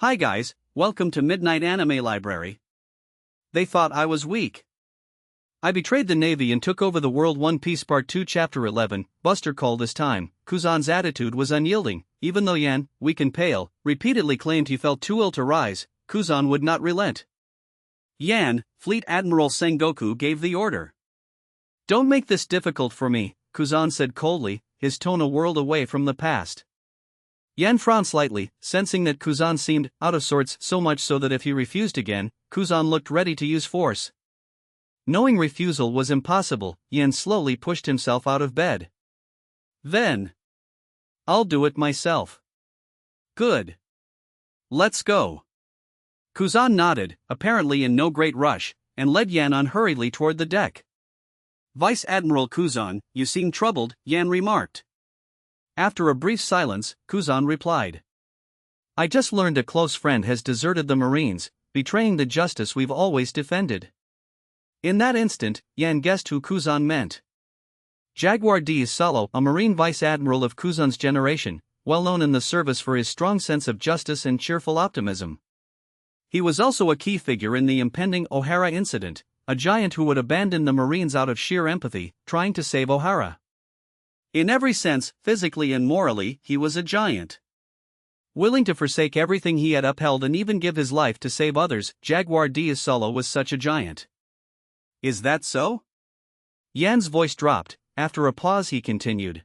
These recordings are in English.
Hi guys, welcome to Midnight Anime Library. They thought I was weak. I betrayed the Navy and took over the world. One Piece Part 2 Chapter 11, Buster Call. This time, Kuzan's attitude was unyielding. Even though Yan, weak and pale, repeatedly claimed he felt too ill to rise, Kuzan would not relent. Yan, Fleet Admiral Sengoku gave the order. "Don't make this difficult for me," Kuzan said coldly, his tone a world away from the past. Yan frowned slightly, sensing that Kuzan seemed out of sorts, so much so that if he refused again, Kuzan looked ready to use force. Knowing refusal was impossible, Yan slowly pushed himself out of bed. "Then I'll do it myself." "Good. Let's go." Kuzan nodded, apparently in no great rush, and led Yan unhurriedly toward the deck. "Vice Admiral Kuzan, you seem troubled," Yan remarked. After a brief silence, Kuzan replied. "I just learned a close friend has deserted the Marines, betraying the justice we've always defended." In that instant, Yan guessed who Kuzan meant. Jaguar D. Salo, a Marine Vice Admiral of Kuzan's generation, well known in the service for his strong sense of justice and cheerful optimism. He was also a key figure in the impending Ohara incident, a giant who would abandon the Marines out of sheer empathy, trying to save Ohara. In every sense, physically and morally, he was a giant. Willing to forsake everything he had upheld and even give his life to save others, Jaguar D. Salo was such a giant. "Is that so?" Yan's voice dropped. After a pause he continued.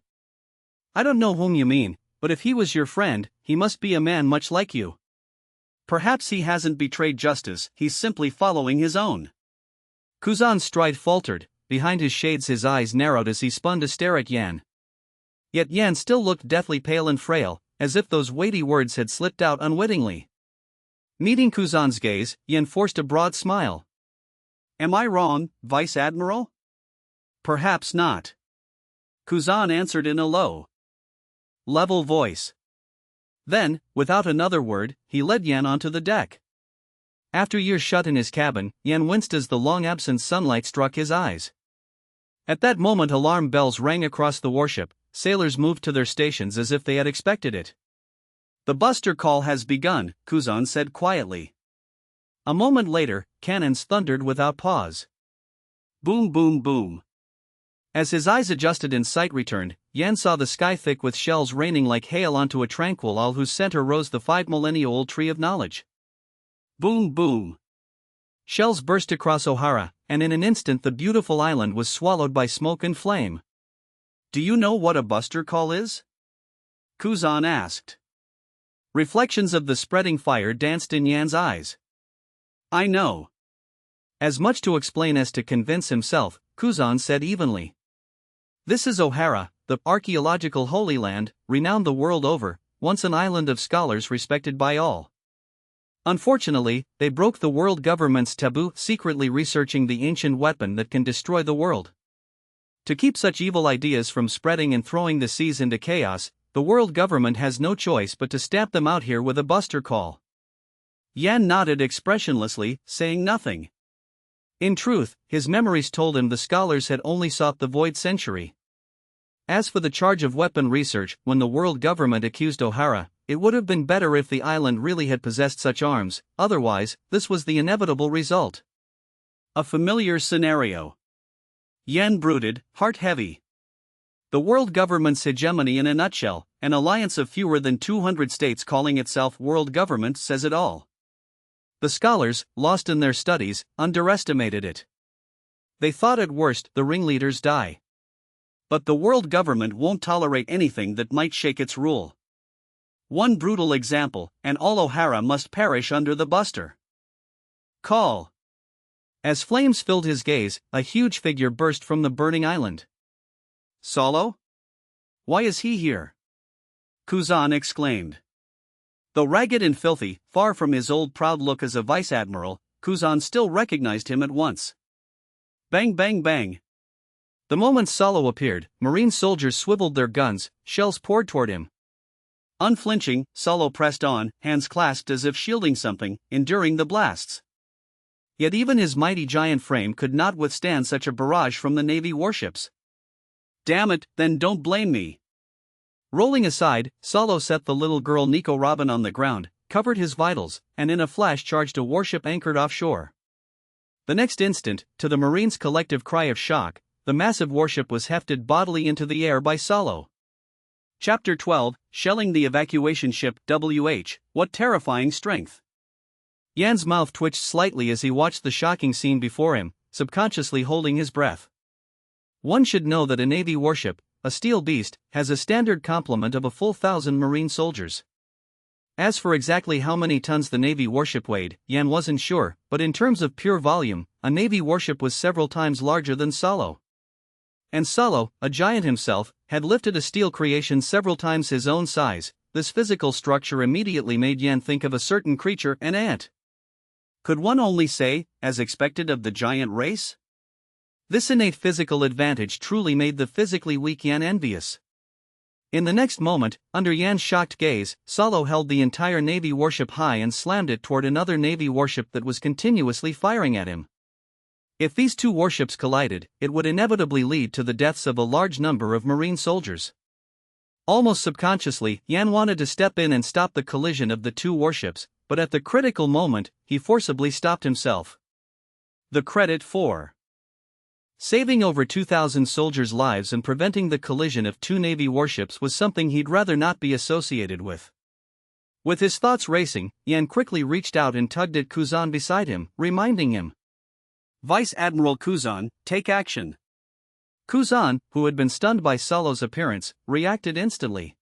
"I don't know whom you mean, but if he was your friend, he must be a man much like you. Perhaps he hasn't betrayed justice, he's simply following his own." Kuzan's stride faltered, behind his shades his eyes narrowed as he spun to stare at Yan. Yet Yan still looked deathly pale and frail, as if those weighty words had slipped out unwittingly. Meeting Kuzan's gaze, Yan forced a broad smile. "Am I wrong, Vice Admiral?" "Perhaps not," Kuzan answered in a low, level voice. Then, without another word, he led Yan onto the deck. After years shut in his cabin, Yan winced as the long-absent sunlight struck his eyes. At that moment alarm bells rang across the warship. Sailors moved to their stations as if they had expected it. "The Buster Call has begun," Kuzan said quietly. A moment later, cannons thundered without pause. Boom boom boom. As his eyes adjusted and sight returned, Yan saw the sky thick with shells raining like hail onto a tranquil isle whose center rose the 5 millennia-old tree of knowledge. Boom boom. Shells burst across Ohara, and in an instant the beautiful island was swallowed by smoke and flame. "Do you know what a Buster Call is?" Kuzan asked. Reflections of the spreading fire danced in Yan's eyes. "I know." As much to explain as to convince himself, Kuzan said evenly. "This is Ohara, the archaeological Holy Land, renowned the world over, once an island of scholars respected by all. Unfortunately, they broke the world government's taboo, secretly researching the ancient weapon that can destroy the world. To keep such evil ideas from spreading and throwing the seas into chaos, the world government has no choice but to stamp them out here with a Buster Call." Yan nodded expressionlessly, saying nothing. In truth, his memories told him the scholars had only sought the void century. As for the charge of weapon research, when the world government accused Ohara, it would have been better if the island really had possessed such arms, otherwise, this was the inevitable result. A familiar scenario. Yan brooded, heart heavy. The world government's hegemony in a nutshell, an alliance of fewer than 200 states calling itself world government, says it all. The scholars, lost in their studies, underestimated it. They thought at worst the ringleaders die. But the world government won't tolerate anything that might shake its rule. One brutal example, and all Ohara must perish under the Buster Call. As flames filled his gaze, a huge figure burst from the burning island. "Salo? Why is he here?" Kuzan exclaimed. Though ragged and filthy, far from his old proud look as a vice admiral, Kuzan still recognized him at once. Bang bang bang. The moment Salo appeared, Marine soldiers swiveled their guns, shells poured toward him. Unflinching, Salo pressed on, hands clasped as if shielding something, enduring the blasts. Yet even his mighty giant frame could not withstand such a barrage from the Navy warships. "Damn it, then don't blame me." Rolling aside, Salo set the little girl Nico Robin on the ground, covered his vitals, and in a flash charged a warship anchored offshore. The next instant, to the Marines' collective cry of shock, the massive warship was hefted bodily into the air by Salo. Chapter 12, Shelling the Evacuation Ship WH, What Terrifying Strength! Yan's mouth twitched slightly as he watched the shocking scene before him, subconsciously holding his breath. One should know that a Navy warship, a steel beast, has a standard complement of a full 1,000 Marine soldiers. As for exactly how many tons the Navy warship weighed, Yan wasn't sure, but in terms of pure volume, a Navy warship was several times larger than Salo. And Salo, a giant himself, had lifted a steel creation several times his own size. This physical structure immediately made Yan think of a certain creature, an ant. Could one only say, as expected of the giant race? This innate physical advantage truly made the physically weak Yan envious. In the next moment, under Yan's shocked gaze, Salo held the entire Navy warship high and slammed it toward another Navy warship that was continuously firing at him. If these two warships collided, it would inevitably lead to the deaths of a large number of Marine soldiers. Almost subconsciously, Yan wanted to step in and stop the collision of the two warships, but at the critical moment, he forcibly stopped himself. The credit for saving over 2,000 soldiers' lives and preventing the collision of two Navy warships was something he'd rather not be associated with. With his thoughts racing, Yan quickly reached out and tugged at Kuzan beside him, reminding him, "Vice Admiral Kuzan, take action." Kuzan, who had been stunned by Salo's appearance, reacted instantly.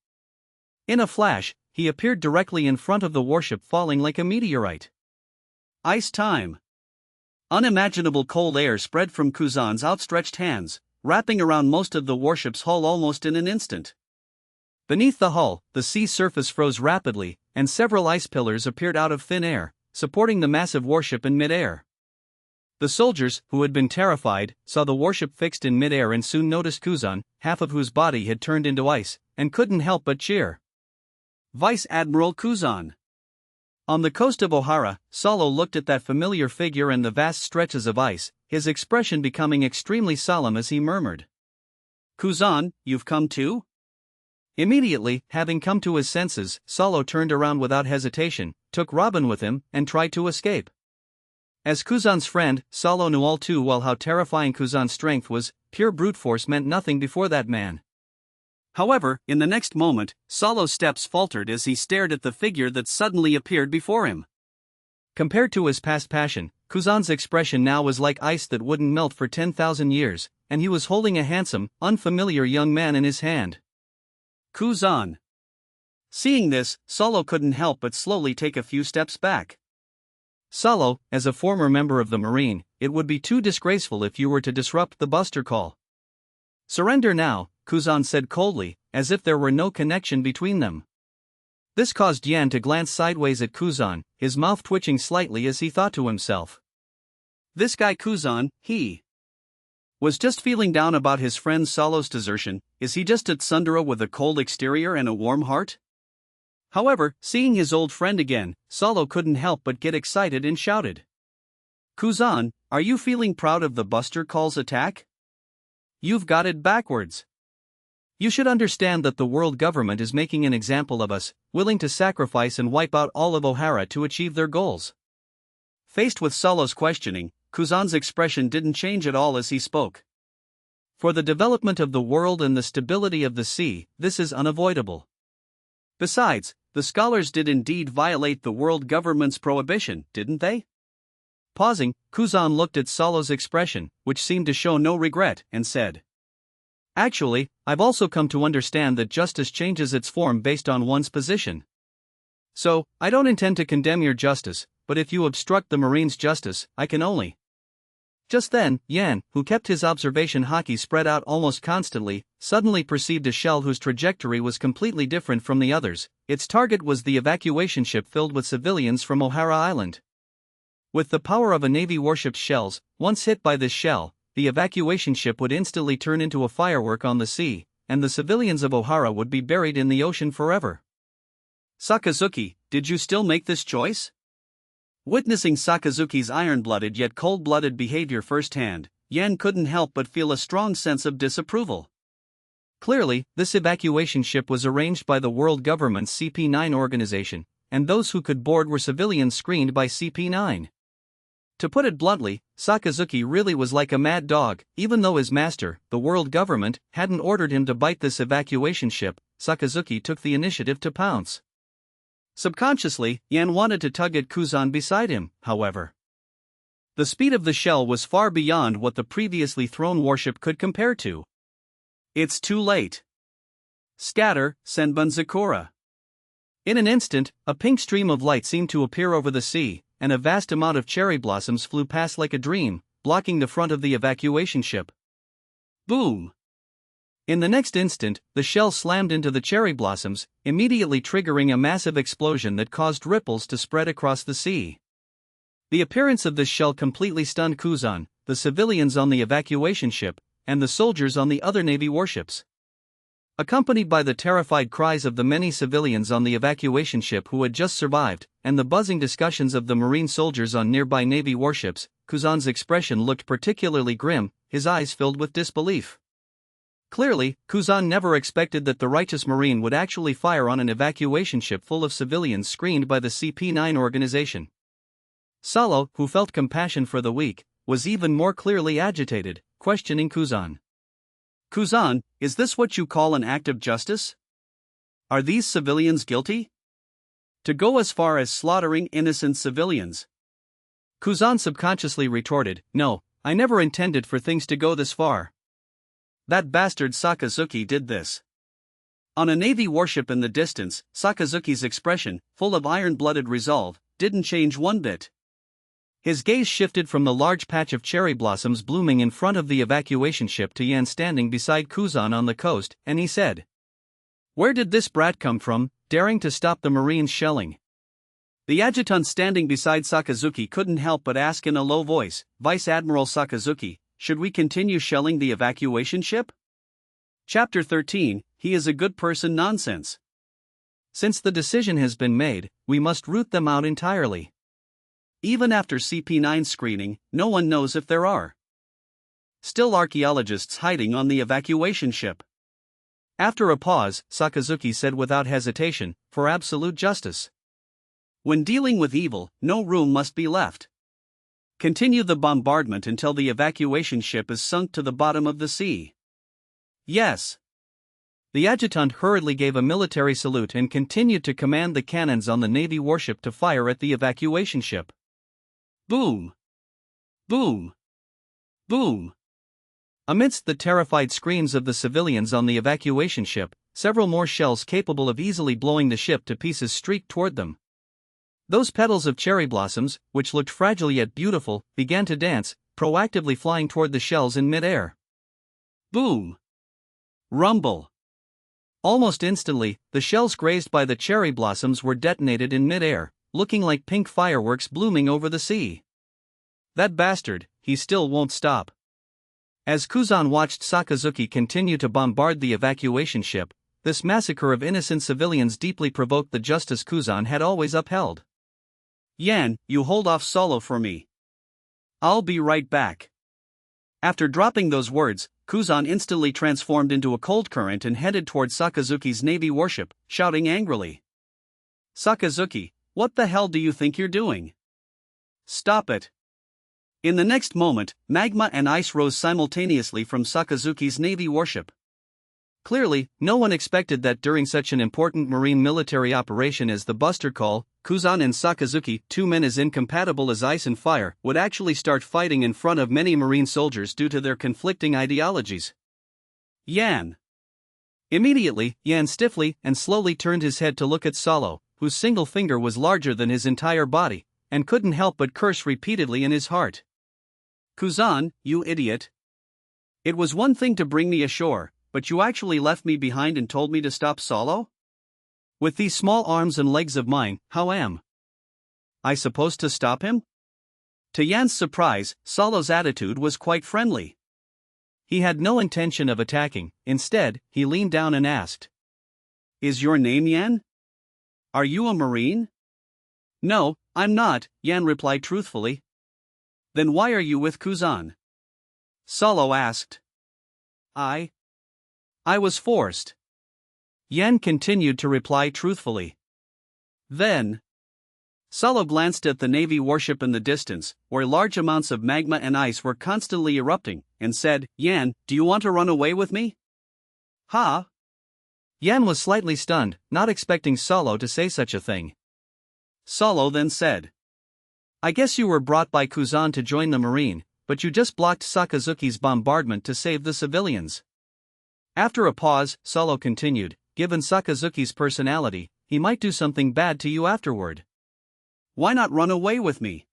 In a flash, he appeared directly in front of the warship, falling like a meteorite. Ice time. Unimaginable cold air spread from Kuzan's outstretched hands, wrapping around most of the warship's hull almost in an instant. Beneath the hull, the sea surface froze rapidly, and several ice pillars appeared out of thin air, supporting the massive warship in mid-air. The soldiers, who had been terrified, saw the warship fixed in mid-air and soon noticed Kuzan, half of whose body had turned into ice, and couldn't help but cheer. Vice Admiral Kuzan. On the coast of Ohara, Salo looked at that familiar figure and the vast stretches of ice, his expression becoming extremely solemn as he murmured, "Kuzan, you've come too?" Immediately, having come to his senses, Salo turned around without hesitation, took Robin with him, and tried to escape. As Kuzan's friend, Salo knew all too well how terrifying Kuzan's strength was. Pure brute force meant nothing before that man. However, in the next moment, Salo's steps faltered as he stared at the figure that suddenly appeared before him. Compared to his past passion, Kuzan's expression now was like ice that wouldn't melt for 10,000 years, and he was holding a handsome, unfamiliar young man in his hand. Kuzan. Seeing this, Salo couldn't help but slowly take a few steps back. Salo, as a former member of the Marine, it would be too disgraceful if you were to disrupt the buster call. Surrender now, Kuzan said coldly, as if there were no connection between them. This caused Yan to glance sideways at Kuzan, his mouth twitching slightly as he thought to himself. This guy Kuzan, he was just feeling down about his friend Salo's desertion. Is he just a tsundere with a cold exterior and a warm heart? However, seeing his old friend again, Salo couldn't help but get excited and shouted, "Kuzan, are you feeling proud of the Buster Call's attack? You've got it backwards. You should understand that the world government is making an example of us, willing to sacrifice and wipe out all of Ohara to achieve their goals." Faced with Salo's questioning, Kuzan's expression didn't change at all as he spoke. For the development of the world and the stability of the sea, this is unavoidable. Besides, the scholars did indeed violate the world government's prohibition, didn't they? Pausing, Kuzan looked at Salo's expression, which seemed to show no regret, and said, "Actually, I've also come to understand that justice changes its form based on one's position. So, I don't intend to condemn your justice, but if you obstruct the Marines' justice, I can only." Just then, Yan, who kept his observation hockey spread out almost constantly, suddenly perceived a shell whose trajectory was completely different from the others. Its target was the evacuation ship filled with civilians from Ohara Island. With the power of a Navy warship's shells, once hit by this shell, the evacuation ship would instantly turn into a firework on the sea, and the civilians of Ohara would be buried in the ocean forever. Sakazuki, did you still make this choice? Witnessing Sakazuki's iron-blooded yet cold-blooded behavior firsthand, Yan couldn't help but feel a strong sense of disapproval. Clearly, this evacuation ship was arranged by the world government's CP9 organization, and those who could board were civilians screened by CP9. To put it bluntly, Sakazuki really was like a mad dog. Even though his master, the world government, hadn't ordered him to bite this evacuation ship, Sakazuki took the initiative to pounce. Subconsciously, Yan wanted to tug at Kuzan beside him, however. The speed of the shell was far beyond what the previously thrown warship could compare to. It's too late. Scatter, Senbun Zakura. In an instant, a pink stream of light seemed to appear over the sea, and a vast amount of cherry blossoms flew past like a dream, blocking the front of the evacuation ship. Boom! In the next instant, the shell slammed into the cherry blossoms, immediately triggering a massive explosion that caused ripples to spread across the sea. The appearance of this shell completely stunned Kuzan, the civilians on the evacuation ship, and the soldiers on the other Navy warships. Accompanied by the terrified cries of the many civilians on the evacuation ship who had just survived, and the buzzing discussions of the Marine soldiers on nearby Navy warships, Kuzan's expression looked particularly grim, his eyes filled with disbelief. Clearly, Kuzan never expected that the righteous Marine would actually fire on an evacuation ship full of civilians screened by the CP9 organization. Salo, who felt compassion for the weak, was even more clearly agitated, questioning Kuzan. Kuzan, is this what you call an act of justice? Are these civilians guilty? To go as far as slaughtering innocent civilians? Kuzan subconsciously retorted, no, I never intended for things to go this far. That bastard Sakazuki did this. On a Navy warship in the distance, Sakazuki's expression, full of iron-blooded resolve, didn't change one bit. His gaze shifted from the large patch of cherry blossoms blooming in front of the evacuation ship to Yan standing beside Kuzan on the coast, and he said, "Where did this brat come from, daring to stop the Marines shelling?" The adjutant standing beside Sakazuki couldn't help but ask in a low voice, "Vice Admiral Sakazuki, should we continue shelling the evacuation ship?" Chapter 13, He is a Good Person Nonsense. Since the decision has been made, we must root them out entirely. Even after CP9 screening, no one knows if there are still archaeologists hiding on the evacuation ship. After a pause, Sakazuki said without hesitation, "For absolute justice. When dealing with evil, no room must be left. Continue the bombardment until the evacuation ship is sunk to the bottom of the sea." Yes. The adjutant hurriedly gave a military salute and continued to command the cannons on the Navy warship to fire at the evacuation ship. Boom! Boom! Boom! Amidst the terrified screams of the civilians on the evacuation ship, several more shells capable of easily blowing the ship to pieces streaked toward them. Those petals of cherry blossoms, which looked fragile yet beautiful, began to dance, proactively flying toward the shells in mid-air. Boom! Rumble! Almost instantly, the shells grazed by the cherry blossoms were detonated in mid-air, looking like pink fireworks blooming over the sea. That bastard, he still won't stop. As Kuzan watched Sakazuki continue to bombard the evacuation ship, this massacre of innocent civilians deeply provoked the justice Kuzan had always upheld. "Yan, you hold off Solo for me. I'll be right back." After dropping those words, Kuzan instantly transformed into a cold current and headed toward Sakazuki's Navy warship, shouting angrily, "Sakazuki, what the hell do you think you're doing? Stop it." In the next moment, magma and ice rose simultaneously from Sakazuki's Navy warship. Clearly, no one expected that during such an important marine military operation as the Buster Call, Kuzan and Sakazuki, two men as incompatible as ice and fire, would actually start fighting in front of many marine soldiers due to their conflicting ideologies. Yan. Immediately, Yan stiffly and slowly turned his head to look at Salo, whose single finger was larger than his entire body, and couldn't help but curse repeatedly in his heart. "Kuzan, you idiot. It was one thing to bring me ashore, but you actually left me behind and told me to stop Salo? With these small arms and legs of mine, how am I supposed to stop him?" To Yan's surprise, Salo's attitude was quite friendly. He had no intention of attacking. Instead, he leaned down and asked, "Is your name Yan? Are you a Marine?" "No, I'm not," Yan replied truthfully. "Then why are you with Kuzan?" Salo asked. I was forced." Yan continued to reply truthfully. "Then Salo glanced at the Navy warship in the distance, where large amounts of magma and ice were constantly erupting, and said, "Yan, do you want to run away with me?" "Ha?" Yan was slightly stunned, not expecting Salo to say such a thing. Salo then said, "I guess you were brought by Kuzan to join the Marine, but you just blocked Sakazuki's bombardment to save the civilians." After a pause, Salo continued, "Given Sakazuki's personality, he might do something bad to you afterward. Why not run away with me?"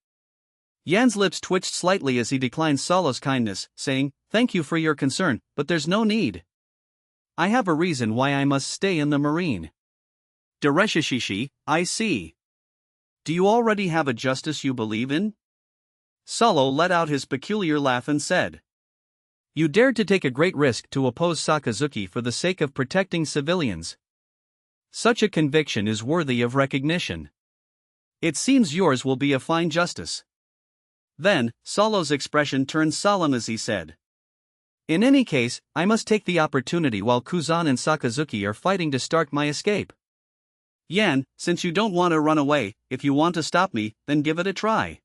Yan's lips twitched slightly as he declined Salo's kindness, saying, "Thank you for your concern, but there's no need. I have a reason why I must stay in the Marine." "Dereshishishi, I see. Do you already have a justice you believe in?" Salo let out his peculiar laugh and said, "You dared to take a great risk to oppose Sakazuki for the sake of protecting civilians. Such a conviction is worthy of recognition. It seems yours will be a fine justice." Then, Salo's expression turned solemn as he said, "In any case, I must take the opportunity while Kuzan and Sakazuki are fighting to start my escape. Yan, since you don't want to run away, if you want to stop me, then give it a try."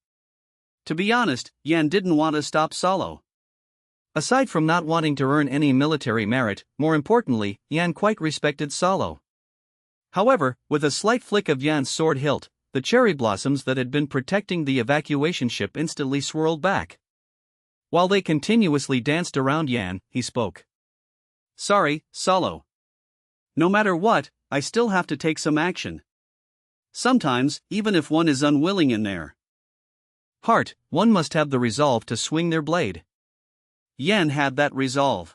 To be honest, Yan didn't want to stop Salo. Aside from not wanting to earn any military merit, more importantly, Yan quite respected Salo. However, with a slight flick of Yan's sword hilt, the cherry blossoms that had been protecting the evacuation ship instantly swirled back. While they continuously danced around Yan, he spoke. "Sorry, Salo. No matter what, I still have to take some action. Sometimes, even if one is unwilling in their heart, one must have the resolve to swing their blade." Yan had that resolve.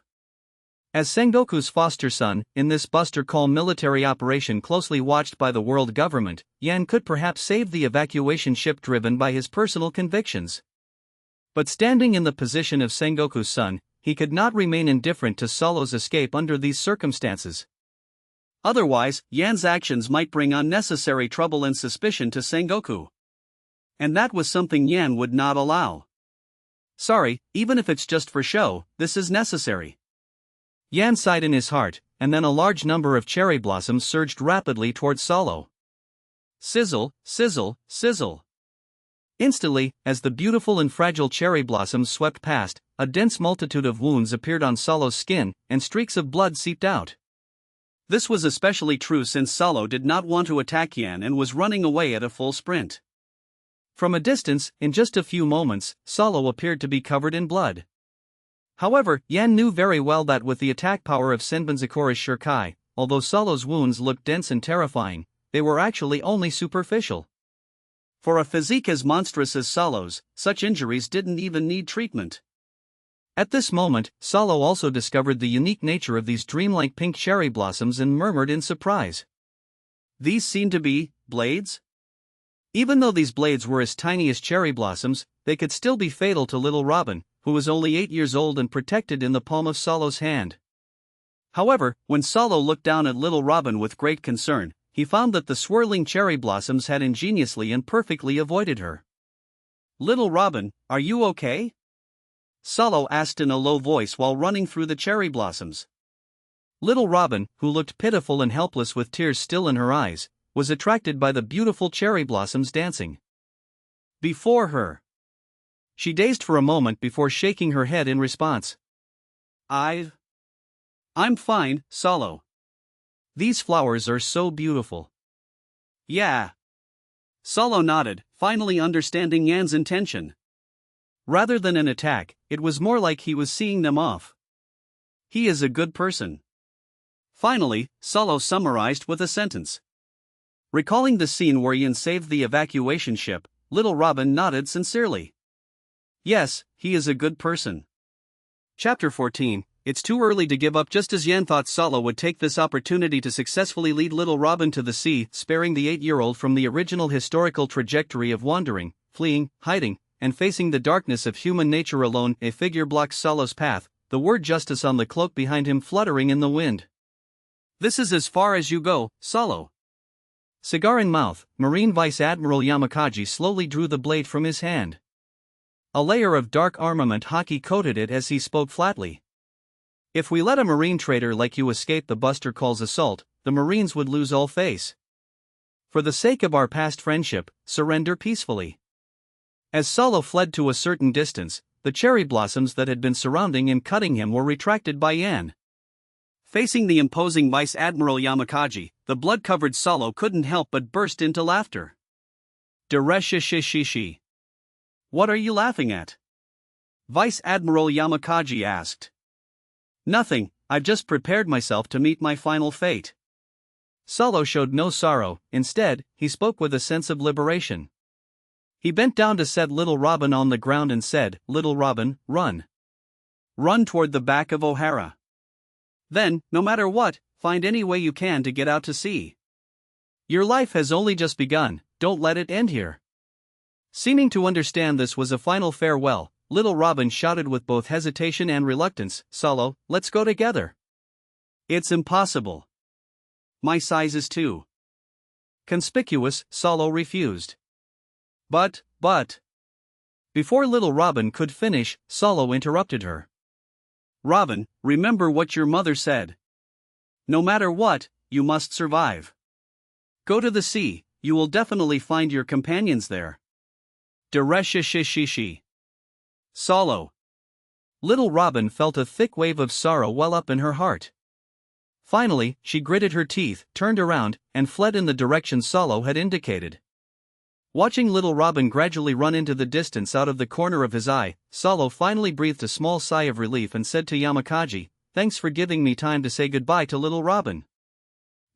As Sengoku's foster son, in this Buster Call military operation closely watched by the world government, Yan could perhaps save the evacuation ship driven by his personal convictions. But standing in the position of Sengoku's son, he could not remain indifferent to Salo's escape under these circumstances. Otherwise, Yan's actions might bring unnecessary trouble and suspicion to Sengoku. And that was something Yan would not allow. "Sorry, even if it's just for show, this is necessary." Yan sighed in his heart, and then a large number of cherry blossoms surged rapidly towards Salo. Sizzle, sizzle, sizzle. Instantly, as the beautiful and fragile cherry blossoms swept past, a dense multitude of wounds appeared on Salo's skin, and streaks of blood seeped out. This was especially true since Salo did not want to attack Yan and was running away at a full sprint. From a distance, in just a few moments, Salo appeared to be covered in blood. However, Yan knew very well that with the attack power of Senbonzakura's Shirkai, although Salo's wounds looked dense and terrifying, they were actually only superficial. For a physique as monstrous as Salo's, such injuries didn't even need treatment. At this moment, Salo also discovered the unique nature of these dreamlike pink cherry blossoms and murmured in surprise. "These seem to be blades?" Even though these blades were as tiny as cherry blossoms, they could still be fatal to little Robin, who was only 8 years old and protected in the palm of Salo's hand. However, when Salo looked down at little Robin with great concern, he found that the swirling cherry blossoms had ingeniously and perfectly avoided her. "Little Robin, are you okay?" Salo asked in a low voice while running through the cherry blossoms. Little Robin, who looked pitiful and helpless with tears still in her eyes, was attracted by the beautiful cherry blossoms dancing before her. She dazed for a moment before shaking her head in response. I'm fine, Salo. These flowers are so beautiful." "Yeah." Salo nodded, finally understanding Yan's intention. Rather than an attack, it was more like he was seeing them off. He is a good person. Finally, Salo summarized with a sentence. Recalling the scene where Yan saved the evacuation ship, little Robin nodded sincerely. Yes, he is a good person. Chapter 14. It's too early to give up. Just as Yan thought Salo would take this opportunity to successfully lead little Robin to the sea, sparing the 8-year-old from the original historical trajectory of wandering, fleeing, hiding, and facing the darkness of human nature alone, a figure blocks Salo's path, the word justice on the cloak behind him fluttering in the wind. "This is as far as you go, Salo." Cigar in mouth, Marine Vice Admiral Yamakaji slowly drew the blade from his hand. A layer of dark armament hockey coated it as he spoke flatly. "If we let a Marine traitor like you escape the Buster Call's assault, the Marines would lose all face. For the sake of our past friendship, surrender peacefully. As Solo fled to a certain distance, the cherry blossoms that had been surrounding and cutting him were retracted by Yan. Facing the imposing Vice Admiral Yamakaji, the blood-covered Solo couldn't help but burst into laughter. Dereshishishishi. What are you laughing at? Vice Admiral Yamakaji asked. Nothing, I've just prepared myself to meet my final fate. Solo showed no sorrow, instead, he spoke with a sense of liberation. He bent down to set little Robin on the ground and said, "Little Robin, run. Run toward the back of Ohara. Then, no matter what, find any way you can to get out to sea. Your life has only just begun, don't let it end here." Seeming to understand this was a final farewell, little Robin shouted with both hesitation and reluctance, "Solo, let's go together." "It's impossible. My size is too conspicuous," Solo refused. But. Before little Robin could finish, Solo interrupted her. "Robin, remember what your mother said. No matter what, you must survive. Go to the sea, you will definitely find your companions there." Dereshishishishi. Solo. Little Robin felt a thick wave of sorrow well up in her heart. Finally, she gritted her teeth, turned around, and fled in the direction Solo had indicated. Watching little Robin gradually run into the distance out of the corner of his eye, Solo finally breathed a small sigh of relief and said to Yamakaji, "Thanks for giving me time to say goodbye to little Robin."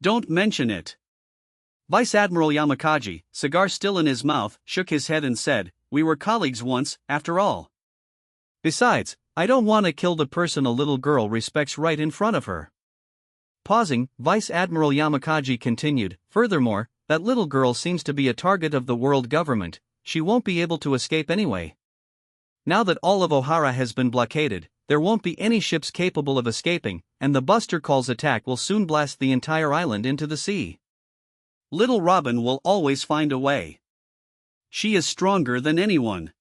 "Don't mention it." Vice Admiral Yamakaji, cigar still in his mouth, shook his head and said, "We were colleagues once, after all. Besides, I don't want to kill the person a little girl respects right in front of her." Pausing, Vice Admiral Yamakaji continued, "Furthermore, that little girl seems to be a target of the world government, she won't be able to escape anyway. Now that all of Ohara has been blockaded, there won't be any ships capable of escaping, and the Buster Call's attack will soon blast the entire island into the sea. Little Robin will always find a way. She is stronger than anyone."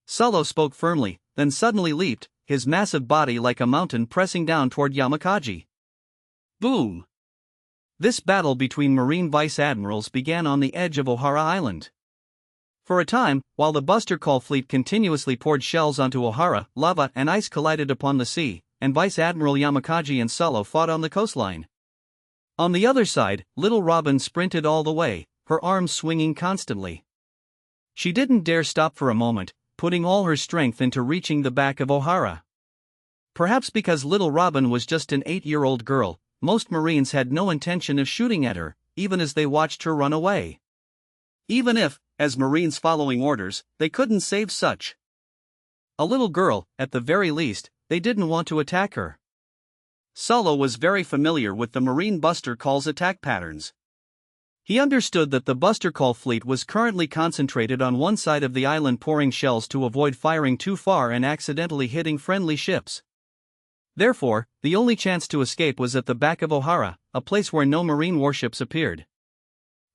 Solo spoke firmly, then suddenly leaped, his massive body like a mountain pressing down toward Yamakaji. Boom! This battle between Marine Vice Admirals began on the edge of Ohara Island. For a time, while the Buster Call fleet continuously poured shells onto Ohara, lava and ice collided upon the sea, and Vice Admiral Yamakaji and Solo fought on the coastline. On the other side, little Robin sprinted all the way, her arms swinging constantly. She didn't dare stop for a moment, putting all her strength into reaching the back of Ohara. Perhaps because little Robin was just an 8-year-old girl, most Marines had no intention of shooting at her, even as they watched her run away. Even if, as Marines following orders, they couldn't save such a little girl, at the very least, they didn't want to attack her. Solo was very familiar with the Marine Buster Call's attack patterns. He understood that the Buster Call fleet was currently concentrated on one side of the island pouring shells to avoid firing too far and accidentally hitting friendly ships. Therefore, the only chance to escape was at the back of Ohara, a place where no Marine warships appeared.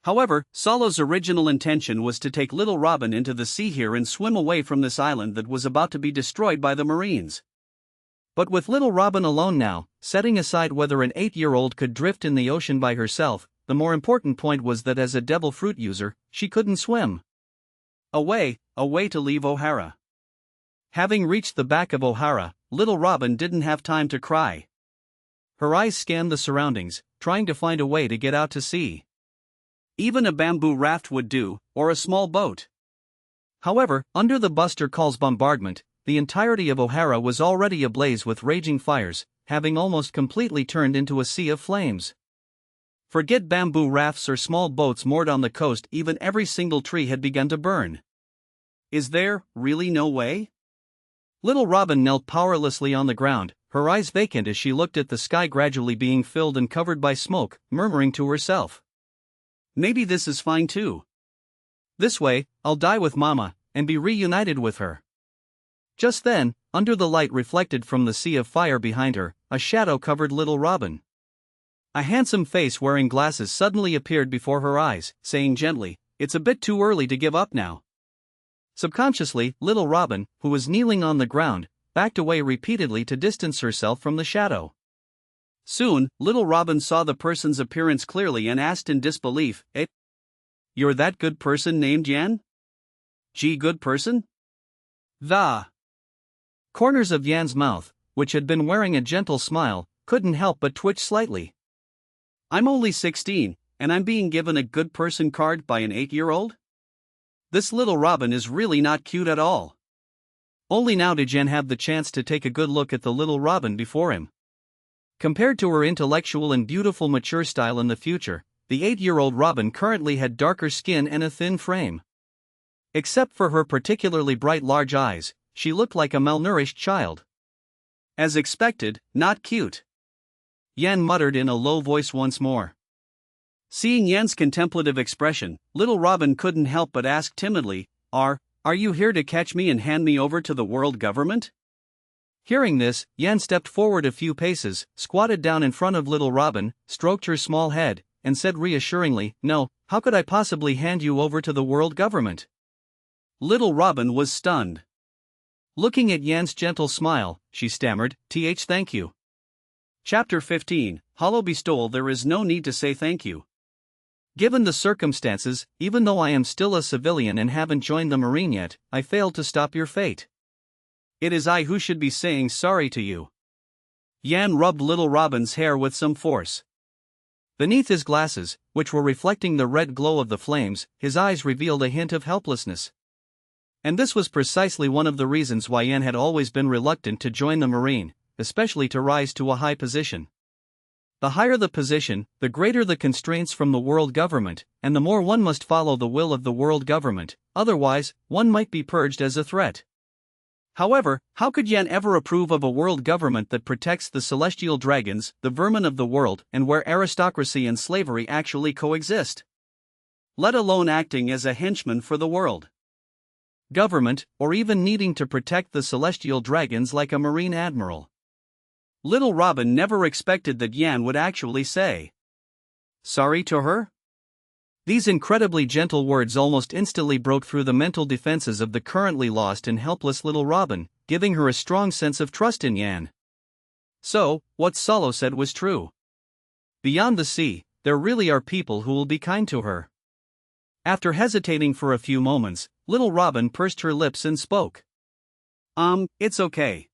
However, Solo's original intention was to take little Robin into the sea here and swim away from this island that was about to be destroyed by the Marines. But with little Robin alone now, setting aside whether an 8-year-old could drift in the ocean by herself, the more important point was that as a devil fruit user, she couldn't swim. Away to leave Ohara. Having reached the back of Ohara, little Robin didn't have time to cry. Her eyes scanned the surroundings, trying to find a way to get out to sea. Even a bamboo raft would do, or a small boat. However, under the Buster Call's bombardment, the entirety of Ohara was already ablaze with raging fires, having almost completely turned into a sea of flames. Forget bamboo rafts or small boats moored on the coast, even every single tree had begun to burn. Is there really no way? Little Robin knelt powerlessly on the ground, her eyes vacant as she looked at the sky gradually being filled and covered by smoke, murmuring to herself, "Maybe this is fine too. This way, I'll die with Mama, and be reunited with her." Just then, under the light reflected from the sea of fire behind her, a shadow covered little Robin. A handsome face wearing glasses suddenly appeared before her eyes, saying gently, "It's a bit too early to give up now." Subconsciously, little Robin, who was kneeling on the ground, backed away repeatedly to distance herself from the shadow. Soon, little Robin saw the person's appearance clearly and asked in disbelief, You're that good person named Yan? Gee, good person? The corners of Yan's mouth, which had been wearing a gentle smile, couldn't help but twitch slightly. I'm only 16, and I'm being given a good person card by an 8-year-old? This little Robin is really not cute at all. Only now did Yan have the chance to take a good look at the little Robin before him. Compared to her intellectual and beautiful mature style in the future, the 8-year-old Robin currently had darker skin and a thin frame. Except for her particularly bright large eyes, she looked like a malnourished child. As expected, not cute. Yan muttered in a low voice once more. Seeing Yan's contemplative expression, little Robin couldn't help but ask timidly, Are you here to catch me and hand me over to the world government? Hearing this, Yan stepped forward a few paces, squatted down in front of little Robin, stroked her small head, and said reassuringly, No, how could I possibly hand you over to the world government? Little Robin was stunned. Looking at Yan's gentle smile, she stammered, Thank you. Chapter 15, Hollow Bestowal. There is no need to say thank you. Given the circumstances, even though I am still a civilian and haven't joined the Marine yet, I failed to stop your fate. It is I who should be saying sorry to you. Yan rubbed little Robin's hair with some force. Beneath his glasses, which were reflecting the red glow of the flames, his eyes revealed a hint of helplessness. And this was precisely one of the reasons why Yan had always been reluctant to join the Marine, especially to rise to a high position. The higher the position, the greater the constraints from the world government, and the more one must follow the will of the world government, otherwise, one might be purged as a threat. However, how could Yan ever approve of a world government that protects the celestial dragons, the vermin of the world, and where aristocracy and slavery actually coexist? Let alone acting as a henchman for the world government, or even needing to protect the celestial dragons like a marine admiral. Little Robin never expected that Yan would actually say sorry to her. These incredibly gentle words almost instantly broke through the mental defenses of the currently lost and helpless little Robin, giving her a strong sense of trust in Yan. So, what Solo said was true. Beyond the sea, there really are people who will be kind to her. After hesitating for a few moments, little Robin pursed her lips and spoke. It's okay.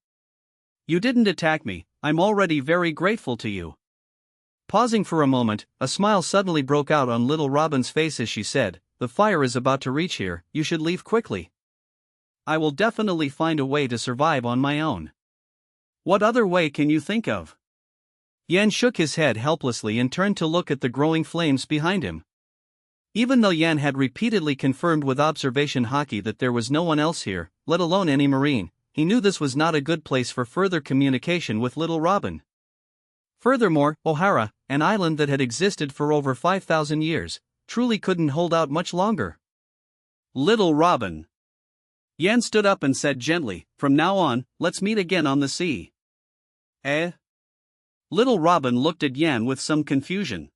You didn't attack me, I'm already very grateful to you. Pausing for a moment, a smile suddenly broke out on little Robin's face as she said, The fire is about to reach here, you should leave quickly. I will definitely find a way to survive on my own. What other way can you think of? Yan shook his head helplessly and turned to look at the growing flames behind him. Even though Yan had repeatedly confirmed with observation hockey that there was no one else here, let alone any Marine, he knew this was not a good place for further communication with little Robin. Furthermore, O'Hara, an island that had existed for over 5,000 years, truly couldn't hold out much longer. Little Robin. Yan stood up and said gently, From now on, let's meet again on the sea. Eh? Little Robin looked at Yan with some confusion.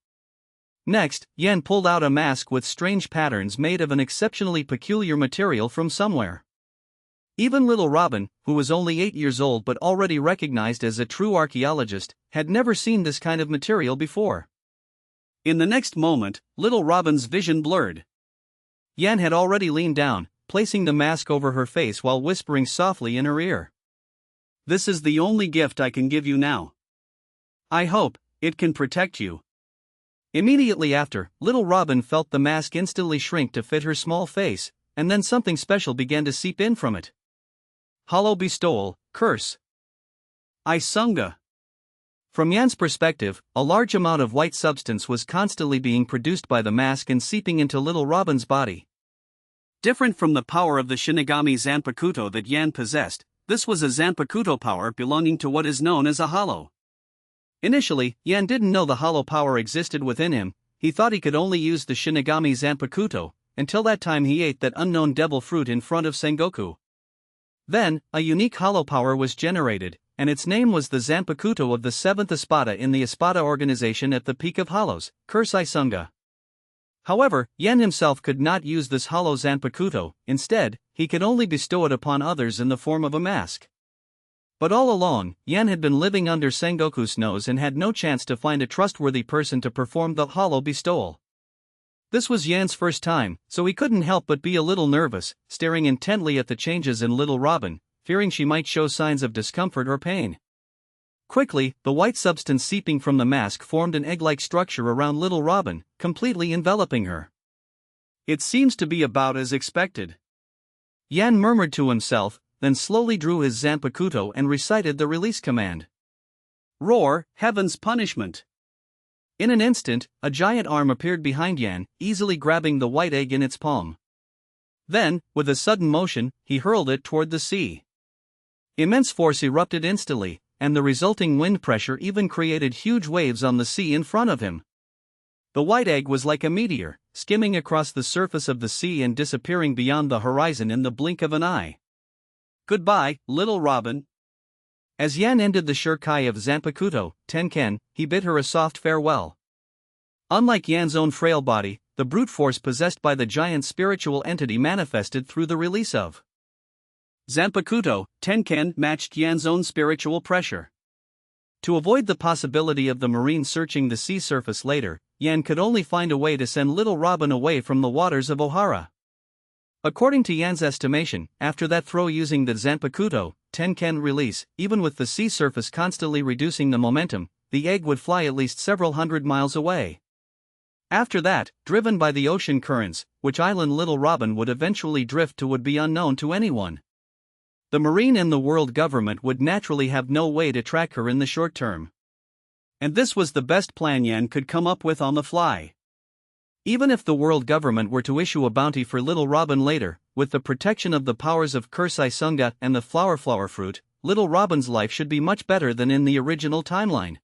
Next, Yan pulled out a mask with strange patterns made of an exceptionally peculiar material from somewhere. Even little Robin, who was only 8 years old but already recognized as a true archaeologist, had never seen this kind of material before. In the next moment, little Robin's vision blurred. Yan had already leaned down, placing the mask over her face while whispering softly in her ear. This is the only gift I can give you now. I hope it can protect you. Immediately after, little Robin felt the mask instantly shrink to fit her small face, and then something special began to seep in from it. Hollow Bestowal, Curse. Isunga. From Yan's perspective, a large amount of white substance was constantly being produced by the mask and seeping into little Robin's body. Different from the power of the Shinigami Zanpakuto that Yan possessed, this was a Zanpakuto power belonging to what is known as a hollow. Initially, Yan didn't know the hollow power existed within him, he thought he could only use the Shinigami Zanpakuto, until that time he ate that unknown devil fruit in front of Sengoku. Then, a unique hollow power was generated, and its name was the Zanpakuto of the 7th Espada in the Espada organization at the Peak of Hollows, Curse Isunga. However, Yan himself could not use this hollow Zanpakuto, instead, he could only bestow it upon others in the form of a mask. But all along, Yan had been living under Sengoku's nose and had no chance to find a trustworthy person to perform the hollow bestowal. This was Yan's first time, so he couldn't help but be a little nervous, staring intently at the changes in little Robin, fearing she might show signs of discomfort or pain. Quickly, the white substance seeping from the mask formed an egg-like structure around little Robin, completely enveloping her. It seems to be about as expected. Yan murmured to himself, then slowly drew his Zanpakuto and recited the release command. Roar, heaven's punishment! In an instant, a giant arm appeared behind Yan, easily grabbing the white egg in its palm. Then, with a sudden motion, he hurled it toward the sea. Immense force erupted instantly, and the resulting wind pressure even created huge waves on the sea in front of him. The white egg was like a meteor, skimming across the surface of the sea and disappearing beyond the horizon in the blink of an eye. Goodbye, little Robin. As Yan ended the Shirkai of Zanpakuto, Tenken, he bid her a soft farewell. Unlike Yan's own frail body, the brute force possessed by the giant spiritual entity manifested through the release of Zanpakuto, Tenken matched Yan's own spiritual pressure. To avoid the possibility of the marine searching the sea surface later, Yan could only find a way to send little Robin away from the waters of Ohara. According to Yan's estimation, after that throw using the Zanpakuto, Tenken release, even with the sea surface constantly reducing the momentum, the egg would fly at least several hundred miles away. After that, driven by the ocean currents, which island little Robin would eventually drift to would be unknown to anyone. The marine and the world government would naturally have no way to track her in the short term. And this was the best plan Yan could come up with on the fly. Even if the world government were to issue a bounty for little Robin later, with the protection of the powers of Kursai Sunga and the flower fruit, little Robin's life should be much better than in the original timeline.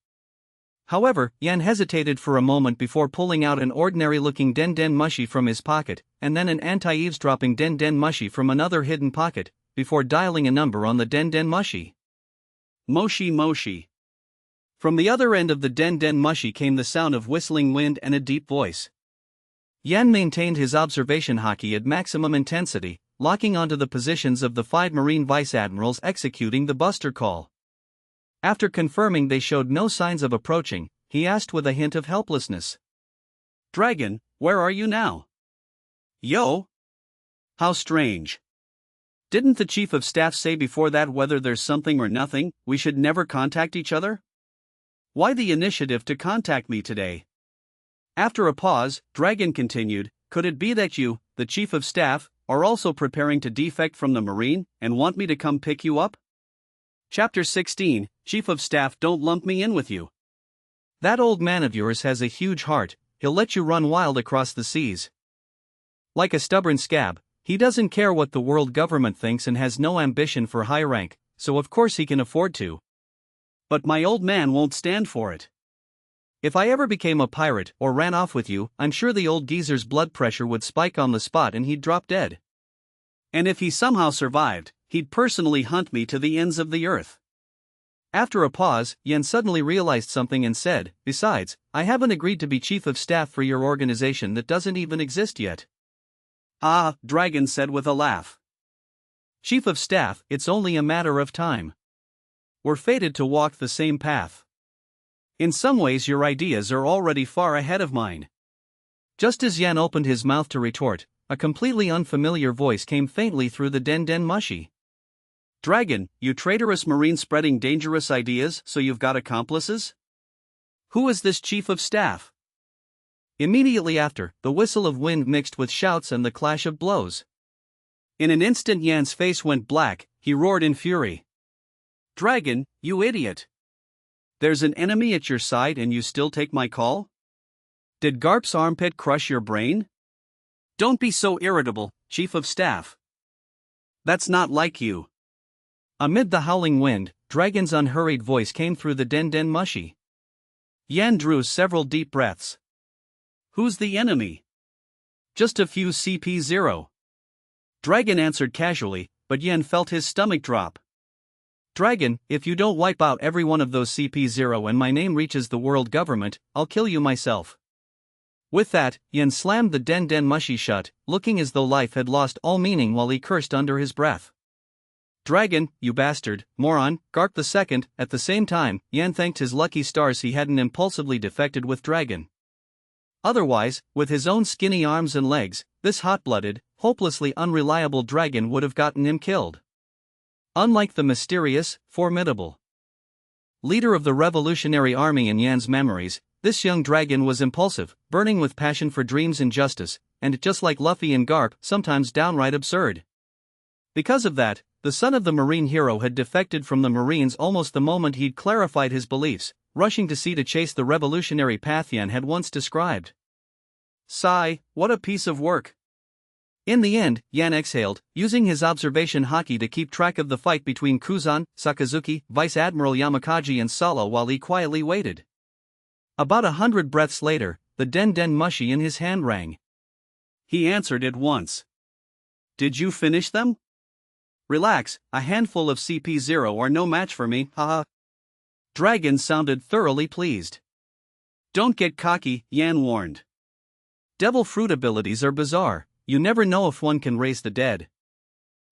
However, Yan hesitated for a moment before pulling out an ordinary-looking Den Mushi from his pocket, and then an anti-eavesdropping Den Mushi from another hidden pocket, before dialing a number on the Den Mushi. Moshi Moshi. From the other end of the Den Mushi came the sound of whistling wind and a deep voice. Yan maintained his observation haki at maximum intensity, locking onto the positions of the 5 Marine Vice Admirals executing the buster call. After confirming they showed no signs of approaching, he asked with a hint of helplessness. Dragon, where are you now? Yo? How strange. Didn't the Chief of Staff say before that whether there's something or nothing, we should never contact each other? Why the initiative to contact me today? After a pause, Dragon continued, could it be that you, the Chief of Staff, are also preparing to defect from the Marine, and want me to come pick you up? Chapter 16, Chief of Staff, don't lump me in with you. That old man of yours has a huge heart, he'll let you run wild across the seas. Like a stubborn scab, he doesn't care what the world government thinks and has no ambition for high rank, so of course he can afford to. But my old man won't stand for it. If I ever became a pirate or ran off with you, I'm sure the old geezer's blood pressure would spike on the spot and he'd drop dead. And if he somehow survived, he'd personally hunt me to the ends of the earth. After a pause, Yen suddenly realized something and said, besides, I haven't agreed to be Chief of Staff for your organization that doesn't even exist yet. Ah, Dragon said with a laugh. Chief of Staff, it's only a matter of time. We're fated to walk the same path. In some ways your ideas are already far ahead of mine. Just as Yan opened his mouth to retort, a completely unfamiliar voice came faintly through the Den Mushi. Dragon, you traitorous marine spreading dangerous ideas so you've got accomplices? Who is this Chief of Staff? Immediately after, the whistle of wind mixed with shouts and the clash of blows. In an instant Yan's face went black, he roared in fury. Dragon, you idiot! There's an enemy at your side and you still take my call? Did Garp's armpit crush your brain? Don't be so irritable, Chief of Staff. That's not like you. Amid the howling wind, Dragon's unhurried voice came through the Den Mushi. Yan drew several deep breaths. Who's the enemy? Just a few CP0. Dragon answered casually, but Yan felt his stomach drop. Dragon, if you don't wipe out every one of those CP0 and my name reaches the world government, I'll kill you myself. With that, Yen slammed the Den Mushi shut, looking as though life had lost all meaning while he cursed under his breath. Dragon, you bastard, moron, Garp II. At the same time, Yan thanked his lucky stars he hadn't impulsively defected with Dragon. Otherwise, with his own skinny arms and legs, this hot-blooded, hopelessly unreliable dragon would have gotten him killed. Unlike the mysterious, formidable leader of the Revolutionary Army in Yan's memories, this young dragon was impulsive, burning with passion for dreams and justice, and just like Luffy and Garp, sometimes downright absurd. Because of that, the son of the Marine hero had defected from the Marines almost the moment he'd clarified his beliefs, rushing to sea to chase the revolutionary path Yan had once described. Sigh, what a piece of work. In the end, Yan exhaled, using his observation haki to keep track of the fight between Kuzan, Sakazuki, Vice Admiral Yamakaji and Salo while he quietly waited. About 100 breaths later, the Den Den Mushi in his hand rang. He answered at once. Did you finish them? Relax, a handful of CP0 are no match for me, haha. Dragon sounded thoroughly pleased. Don't get cocky, Yan warned. Devil fruit abilities are bizarre, you never know if one can raise the dead.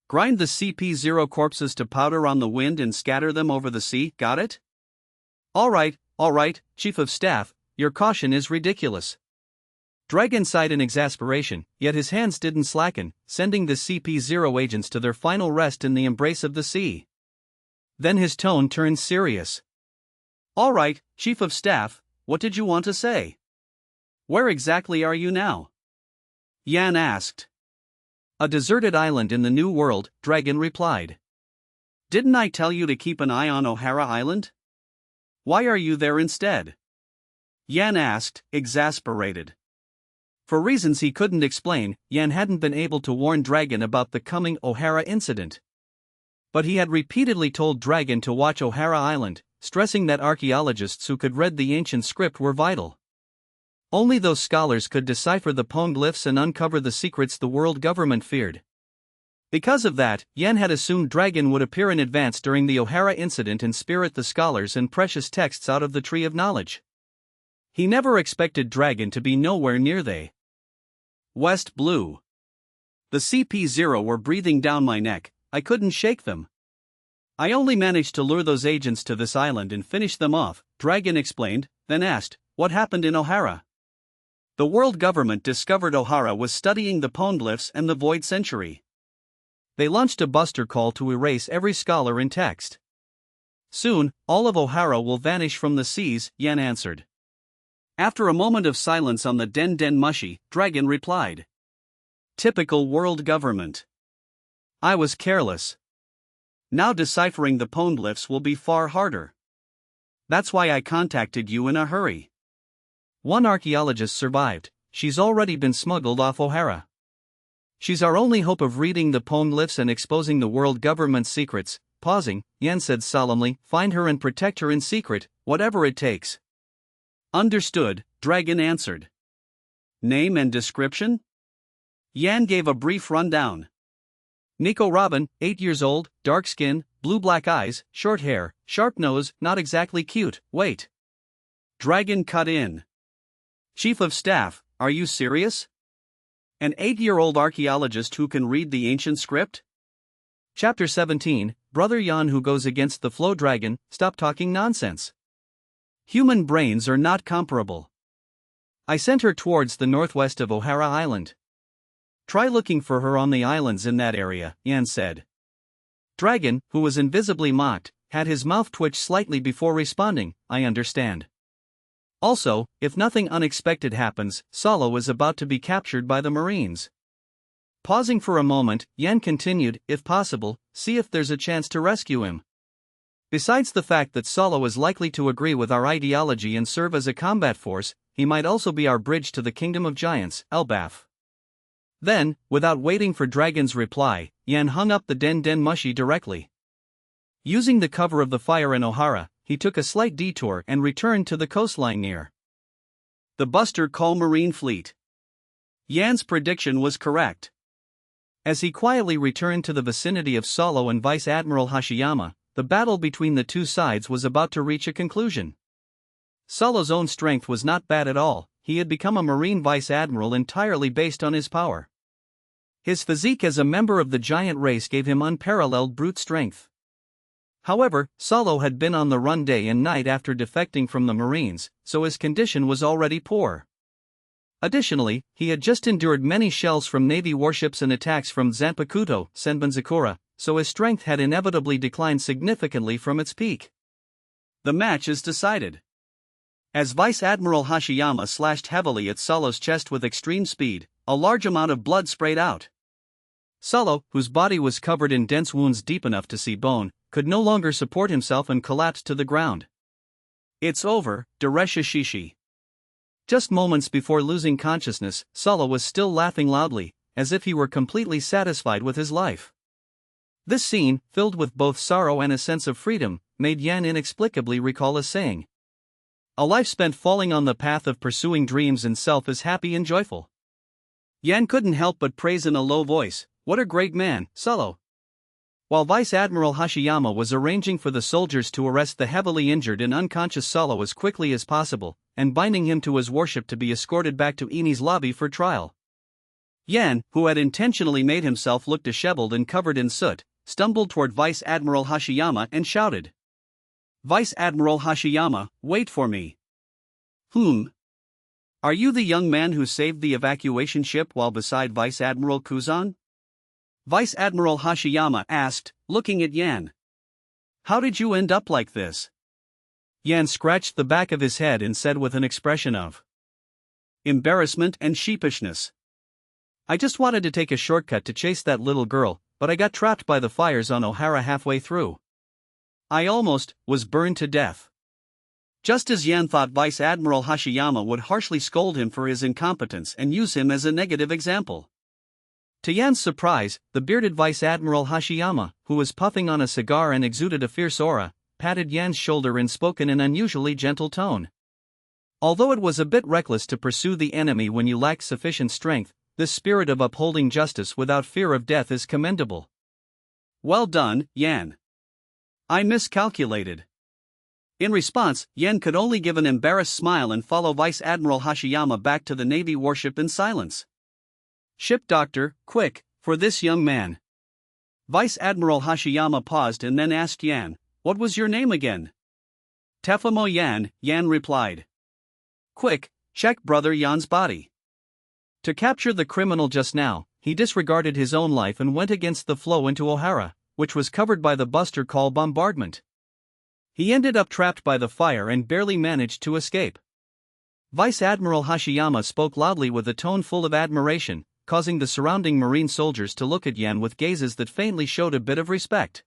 Grind the CP0 corpses to powder on the wind and scatter them over the sea, got it? Alright, Chief of Staff, your caution is ridiculous. Dragon sighed in exasperation, yet his hands didn't slacken, sending the CP0 agents to their final rest in the embrace of the sea. Then his tone turned serious. Alright, Chief of Staff, what did you want to say? Where exactly are you now? Yan asked. A deserted island in the New World, Dragon replied. Didn't I tell you to keep an eye on O'Hara Island? Why are you there instead? Yan asked, exasperated. For reasons he couldn't explain, Yan hadn't been able to warn Dragon about the coming O'Hara incident. But he had repeatedly told Dragon to watch O'Hara Island, stressing that archaeologists who could read the ancient script were vital. Only those scholars could decipher the poneglyphs and uncover the secrets the world government feared. Because of that, Yan had assumed Dragon would appear in advance during the O'Hara incident and spirit the scholars and precious texts out of the Tree of Knowledge. He never expected Dragon to be nowhere near they. West Blue. The CP0 were breathing down my neck, I couldn't shake them. I only managed to lure those agents to this island and finish them off, Dragon explained, then asked, what happened in O'Hara? The world government discovered O'Hara was studying the poneglyphs and the Void Century. They launched a buster call to erase every scholar in text. Soon, all of O'Hara will vanish from the seas, Yan answered. After a moment of silence on the Den Den Mushi, Dragon replied. Typical world government. I was careless. Now deciphering the poneglyphs will be far harder. That's why I contacted you in a hurry. One archaeologist survived, she's already been smuggled off O'Hara. She's our only hope of reading the poneglyphs and exposing the world government's secrets. Pausing, Yan said solemnly, find her and protect her in secret, whatever it takes. Understood, Dragon answered. Name and description? Yan gave a brief rundown. Nico Robin, 8 years old, dark skin, blue-black eyes, short hair, sharp nose, not exactly cute, wait. Dragon cut in. Chief of Staff, are you serious? An 8-year-old archaeologist who can read the ancient script? Chapter 17, Brother Yan who goes against the flow. Dragon, stop talking nonsense. Human brains are not comparable. I sent her towards the northwest of O'Hara Island. Try looking for her on the islands in that area, Yan said. Dragon, who was invisibly mocked, had his mouth twitch slightly before responding, I understand. Also, if nothing unexpected happens, Salo is about to be captured by the Marines. Pausing for a moment, Yan continued, if possible, see if there's a chance to rescue him. Besides the fact that Salo is likely to agree with our ideology and serve as a combat force, he might also be our bridge to the Kingdom of Giants, Elbaf. Then, without waiting for Dragon's reply, Yan hung up the Den Den Mushi directly. Using the cover of the fire in O'Hara, he took a slight detour and returned to the coastline near the Buster Call Marine Fleet. Yan's prediction was correct. As he quietly returned to the vicinity of Salo and Vice Admiral Hashiyama, the battle between the two sides was about to reach a conclusion. Salo's own strength was not bad at all, he had become a Marine Vice Admiral entirely based on his power. His physique as a member of the giant race gave him unparalleled brute strength. However, Salo had been on the run day and night after defecting from the Marines, so his condition was already poor. Additionally, he had just endured many shells from Navy warships and attacks from Zanpakuto, Senbonzakura, so his strength had inevitably declined significantly from its peak. The match is decided. As Vice Admiral Hashiyama slashed heavily at Solo's chest with extreme speed, a large amount of blood sprayed out. Solo, whose body was covered in dense wounds deep enough to see bone, could no longer support himself and collapsed to the ground. "It's over, Deresha Shishi." Just moments before losing consciousness, Solo was still laughing loudly, as if he were completely satisfied with his life. This scene, filled with both sorrow and a sense of freedom, made Yan inexplicably recall a saying. A life spent falling on the path of pursuing dreams and self is happy and joyful. Yan couldn't help but praise in a low voice, "What a great man, Solo." While Vice Admiral Hashiyama was arranging for the soldiers to arrest the heavily injured and unconscious Solo as quickly as possible, and binding him to his warship to be escorted back to Ini's lobby for trial, Yan, who had intentionally made himself look disheveled and covered in soot, stumbled toward Vice Admiral Hashiyama and shouted, "Vice Admiral Hashiyama, wait for me." Are you the young man who saved the evacuation ship while beside Vice Admiral Kuzan?" Vice Admiral Hashiyama asked, looking at Yan. "How did you end up like this?" Yan scratched the back of his head and said with an expression of embarrassment and sheepishness, "I just wanted to take a shortcut to chase that little girl, but I got trapped by the fires on Ohara halfway through. I almost was burned to death." Just as Yan thought Vice Admiral Hashiyama would harshly scold him for his incompetence and use him as a negative example. To Yan's surprise, the bearded Vice Admiral Hashiyama, who was puffing on a cigar and exuded a fierce aura, patted Yan's shoulder and spoke in an unusually gentle tone. "Although it was a bit reckless to pursue the enemy when you lacked sufficient strength, this spirit of upholding justice without fear of death is commendable." "Well done, Yan. I miscalculated." In response, Yan could only give an embarrassed smile and follow Vice Admiral Hashiyama back to the Navy warship in silence. "Ship doctor, quick, for this young man." Vice Admiral Hashiyama paused and then asked Yan, "What was your name again?" "Tefamo Yan," Yan replied. "Quick, check Brother Yan's body." To capture the criminal just now, he disregarded his own life and went against the flow into Ohara, which was covered by the Buster Call bombardment. He ended up trapped by the fire and barely managed to escape. Vice Admiral Hashiyama spoke loudly with a tone full of admiration, causing the surrounding Marine soldiers to look at Yan with gazes that faintly showed a bit of respect.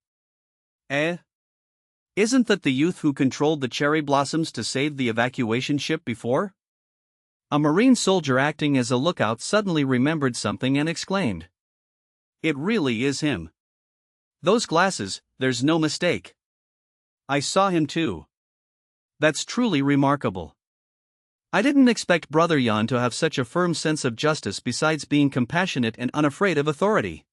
Isn't that the youth who controlled the cherry blossoms to save the evacuation ship before?" A Marine soldier acting as a lookout suddenly remembered something and exclaimed, "It really is him. Those glasses, there's no mistake. I saw him too. That's truly remarkable. I didn't expect Brother Yan to have such a firm sense of justice besides being compassionate and unafraid of authority.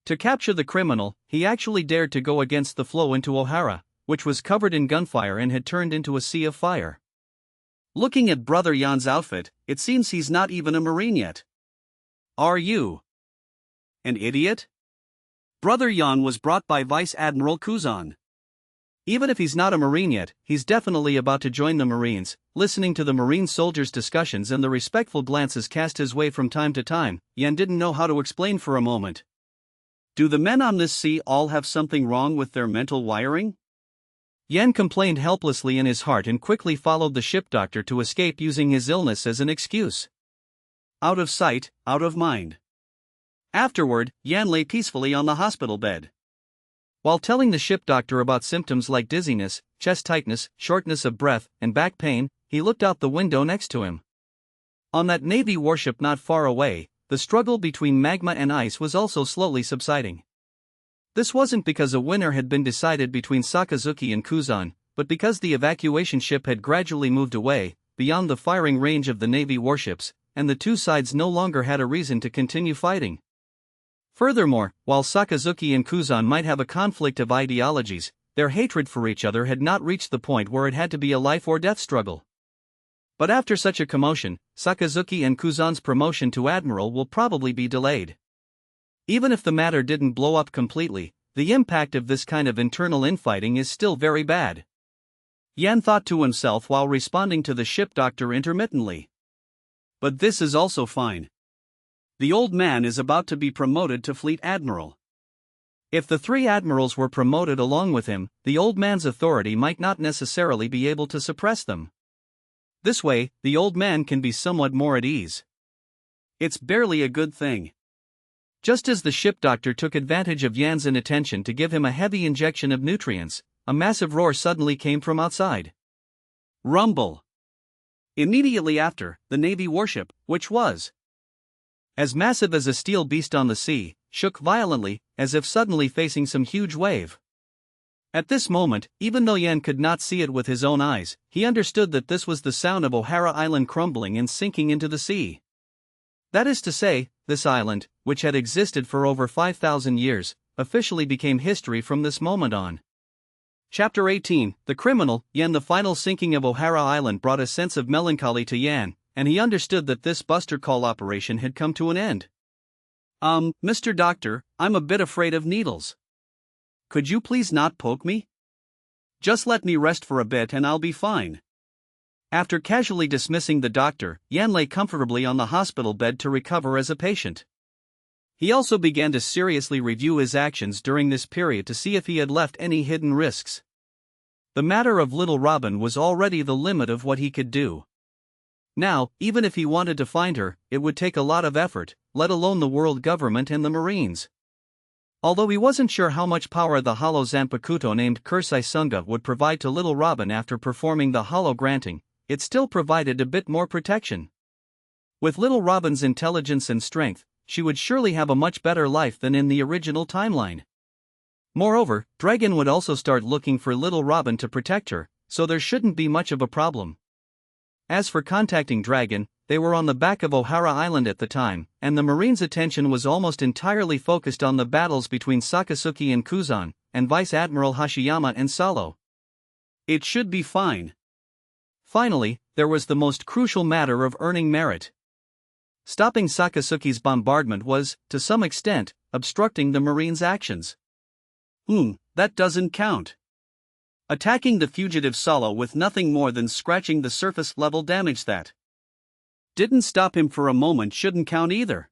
To capture the criminal, he actually dared to go against the flow into Ohara, which was covered in gunfire and had turned into a sea of fire. Looking at Brother Yan's outfit, it seems he's not even a Marine yet. Are you an idiot?" Brother Yan was brought by Vice Admiral Kuzan. Even if he's not a Marine yet, he's definitely about to join the Marines. Listening to the Marine soldiers' discussions and the respectful glances cast his way from time to time, Yan didn't know how to explain for a moment. "Do the men on this sea all have something wrong with their mental wiring?" Yan complained helplessly in his heart and quickly followed the ship doctor to escape using his illness as an excuse. Out of sight, out of mind. Afterward, Yan lay peacefully on the hospital bed. While telling the ship doctor about symptoms like dizziness, chest tightness, shortness of breath, and back pain, he looked out the window next to him. On that Navy warship not far away, the struggle between magma and ice was also slowly subsiding. This wasn't because a winner had been decided between Sakazuki and Kuzan, but because the evacuation ship had gradually moved away, beyond the firing range of the Navy warships, and the two sides no longer had a reason to continue fighting. Furthermore, while Sakazuki and Kuzan might have a conflict of ideologies, their hatred for each other had not reached the point where it had to be a life-or-death struggle. But after such a commotion, Sakazuki and Kuzan's promotion to admiral will probably be delayed. Even if the matter didn't blow up completely, the impact of this kind of internal infighting is still very bad. Yan thought to himself while responding to the ship doctor intermittently. But this is also fine. The old man is about to be promoted to fleet admiral. If the 3 admirals were promoted along with him, the old man's authority might not necessarily be able to suppress them. This way, the old man can be somewhat more at ease. It's barely a good thing. Just as the ship doctor took advantage of Yan's inattention to give him a heavy injection of nutrients, a massive roar suddenly came from outside. Rumble! Immediately after, the Navy warship, which was as massive as a steel beast on the sea, shook violently, as if suddenly facing some huge wave. At this moment, even though Yan could not see it with his own eyes, he understood that this was the sound of Ohara Island crumbling and sinking into the sea. That is to say, this island, which had existed for over 5,000 years, officially became history from this moment on. Chapter 18, The Criminal, Yan. The final sinking of Ohara Island brought a sense of melancholy to Yan, and he understood that this buster call operation had come to an end. Mr. Doctor, I'm a bit afraid of needles. Could you please not poke me? Just let me rest for a bit and I'll be fine. After casually dismissing the doctor, Yan lay comfortably on the hospital bed to recover as a patient. He also began to seriously review his actions during this period to see if he had left any hidden risks. The matter of little Robin was already the limit of what he could do. Now, even if he wanted to find her, it would take a lot of effort, let alone the world government and the Marines. Although he wasn't sure how much power the hollow Zanpakuto named Kursai Sunga would provide to little Robin after performing the hollow granting, it still provided a bit more protection. With little Robin's intelligence and strength, she would surely have a much better life than in the original timeline. Moreover, Dragon would also start looking for little Robin to protect her, so there shouldn't be much of a problem. As for contacting Dragon, they were on the back of Ohara Island at the time, and the Marines' attention was almost entirely focused on the battles between Sakasuki and Kuzan, and Vice Admiral Hashiyama and Salo. It should be fine. Finally, there was the most crucial matter of earning merit. Stopping Sakasuki's bombardment was, to some extent, obstructing the Marines' actions. That doesn't count. Attacking the fugitive Salo with nothing more than scratching the surface level damage that didn't stop him for a moment shouldn't count either.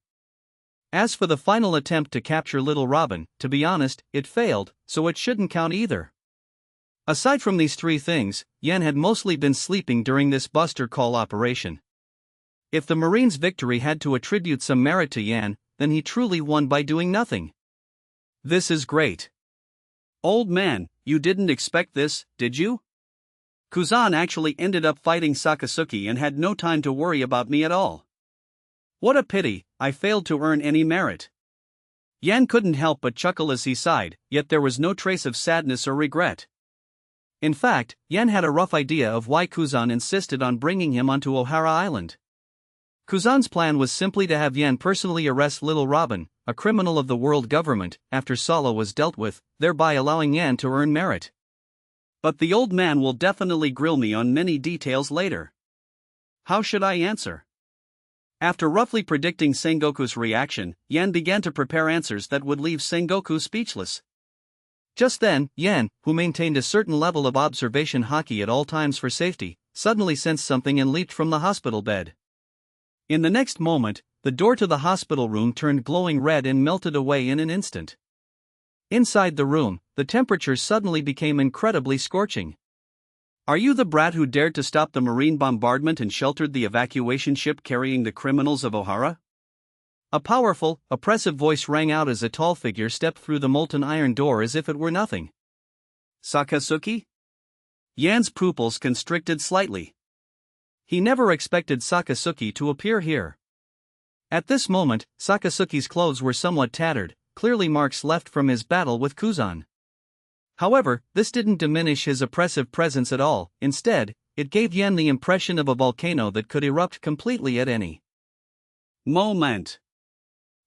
As for the final attempt to capture little Robin, to be honest, it failed, so it shouldn't count either. Aside from these 3 things, Yan had mostly been sleeping during this buster call operation. If the Marines' victory had to attribute some merit to Yan, then he truly won by doing nothing. This is great. Old man, you didn't expect this, did you? Kuzan actually ended up fighting Sakasuki and had no time to worry about me at all. What a pity, I failed to earn any merit. Yan couldn't help but chuckle as he sighed, yet there was no trace of sadness or regret. In fact, Yan had a rough idea of why Kuzan insisted on bringing him onto Ohara Island. Kuzan's plan was simply to have Yan personally arrest little Robin, a criminal of the world government, after Salo was dealt with, thereby allowing Yan to earn merit. But the old man will definitely grill me on many details later. How should I answer? After roughly predicting Sengoku's reaction, Yan began to prepare answers that would leave Sengoku speechless. Just then, Yan, who maintained a certain level of observation haki at all times for safety, suddenly sensed something and leaped from the hospital bed. In the next moment, the door to the hospital room turned glowing red and melted away in an instant. Inside the room, the temperature suddenly became incredibly scorching. Are you the brat who dared to stop the Marine bombardment and sheltered the evacuation ship carrying the criminals of Ohara? A powerful, oppressive voice rang out as a tall figure stepped through the molten iron door as if it were nothing. Sakasuki? Yan's pupils constricted slightly. He never expected Sakasuki to appear here. At this moment, Sakasuki's clothes were somewhat tattered, clearly marks left from his battle with Kuzan. However, this didn't diminish his oppressive presence at all. Instead, it gave Yan the impression of a volcano that could erupt completely at any moment.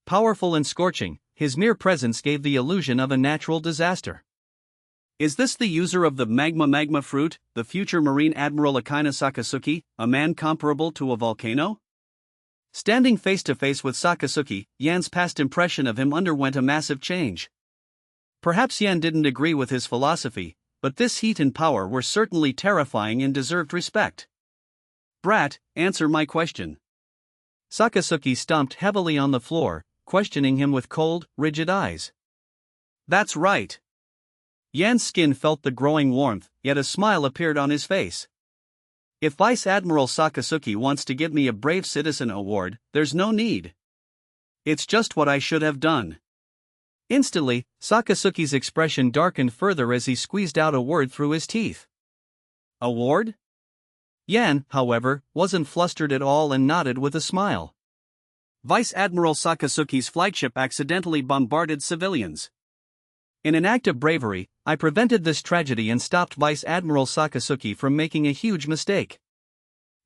Powerful and scorching, his mere presence gave the illusion of a natural disaster. Is this the user of the magma fruit, the future Marine Admiral Akaina Sakasuki, a man comparable to a volcano? Standing face to face with Sakasuki, Yan's past impression of him underwent a massive change. Perhaps Yan didn't agree with his philosophy, but this heat and power were certainly terrifying and deserved respect. Brat, answer my question. Sakasuki stomped heavily on the floor, questioning him with cold, rigid eyes. That's right. Yan's skin felt the growing warmth, yet a smile appeared on his face. If Vice Admiral Sakasuki wants to give me a Brave Citizen award, there's no need. It's just what I should have done. Instantly, Sakasuki's expression darkened further as he squeezed out a word through his teeth. Award? Yan, however, wasn't flustered at all and nodded with a smile. Vice Admiral Sakasuki's flagship accidentally bombarded civilians. In an act of bravery, I prevented this tragedy and stopped Vice Admiral Sakasuki from making a huge mistake.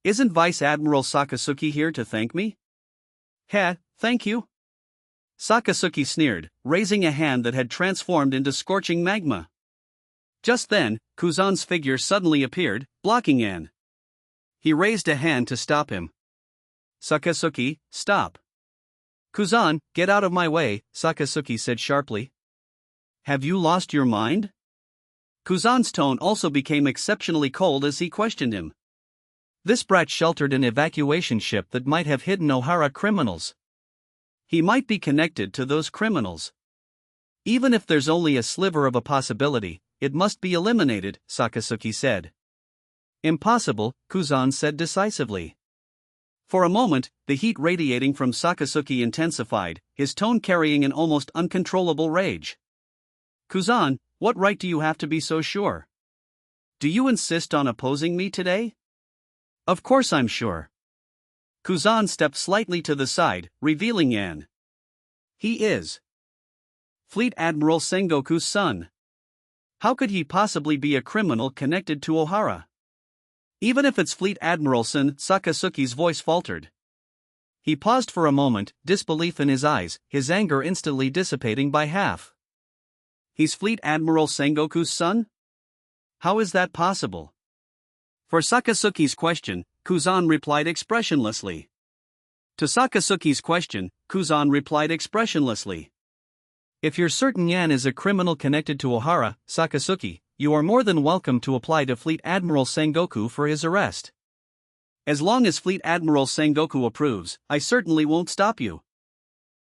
Isn't Vice Admiral Sakasuki here to thank me? Heh, thank you? Sakasuki sneered, raising a hand that had transformed into scorching magma. Just then, Kuzan's figure suddenly appeared, blocking Yan. He raised a hand to stop him. Sakasuki, stop. Kuzan, get out of my way, Sakasuki said sharply. Have you lost your mind? Kuzan's tone also became exceptionally cold as he questioned him. This brat sheltered an evacuation ship that might have hidden Ohara criminals. He might be connected to those criminals. Even if there's only a sliver of a possibility, it must be eliminated, Sakasuki said. Impossible, Kuzan said decisively. For a moment, the heat radiating from Sakasuki intensified, his tone carrying an almost uncontrollable rage. Kuzan, what right do you have to be so sure? Do you insist on opposing me today? Of course I'm sure. Kuzan stepped slightly to the side, revealing Yan. He is Fleet Admiral Sengoku's son. How could he possibly be a criminal connected to Ohara? Even if it's Fleet Admiral Son, Sakasuki's voice faltered. He paused for a moment, disbelief in his eyes, his anger instantly dissipating by half. He's Fleet Admiral Sengoku's son? How is that possible? For Sakasuki's question, Kuzan replied expressionlessly. To Sakasuki's question, Kuzan replied expressionlessly. If you're certain Yan is a criminal connected to Ohara, Sakasuki, you are more than welcome to apply to Fleet Admiral Sengoku for his arrest. As long as Fleet Admiral Sengoku approves, I certainly won't stop you.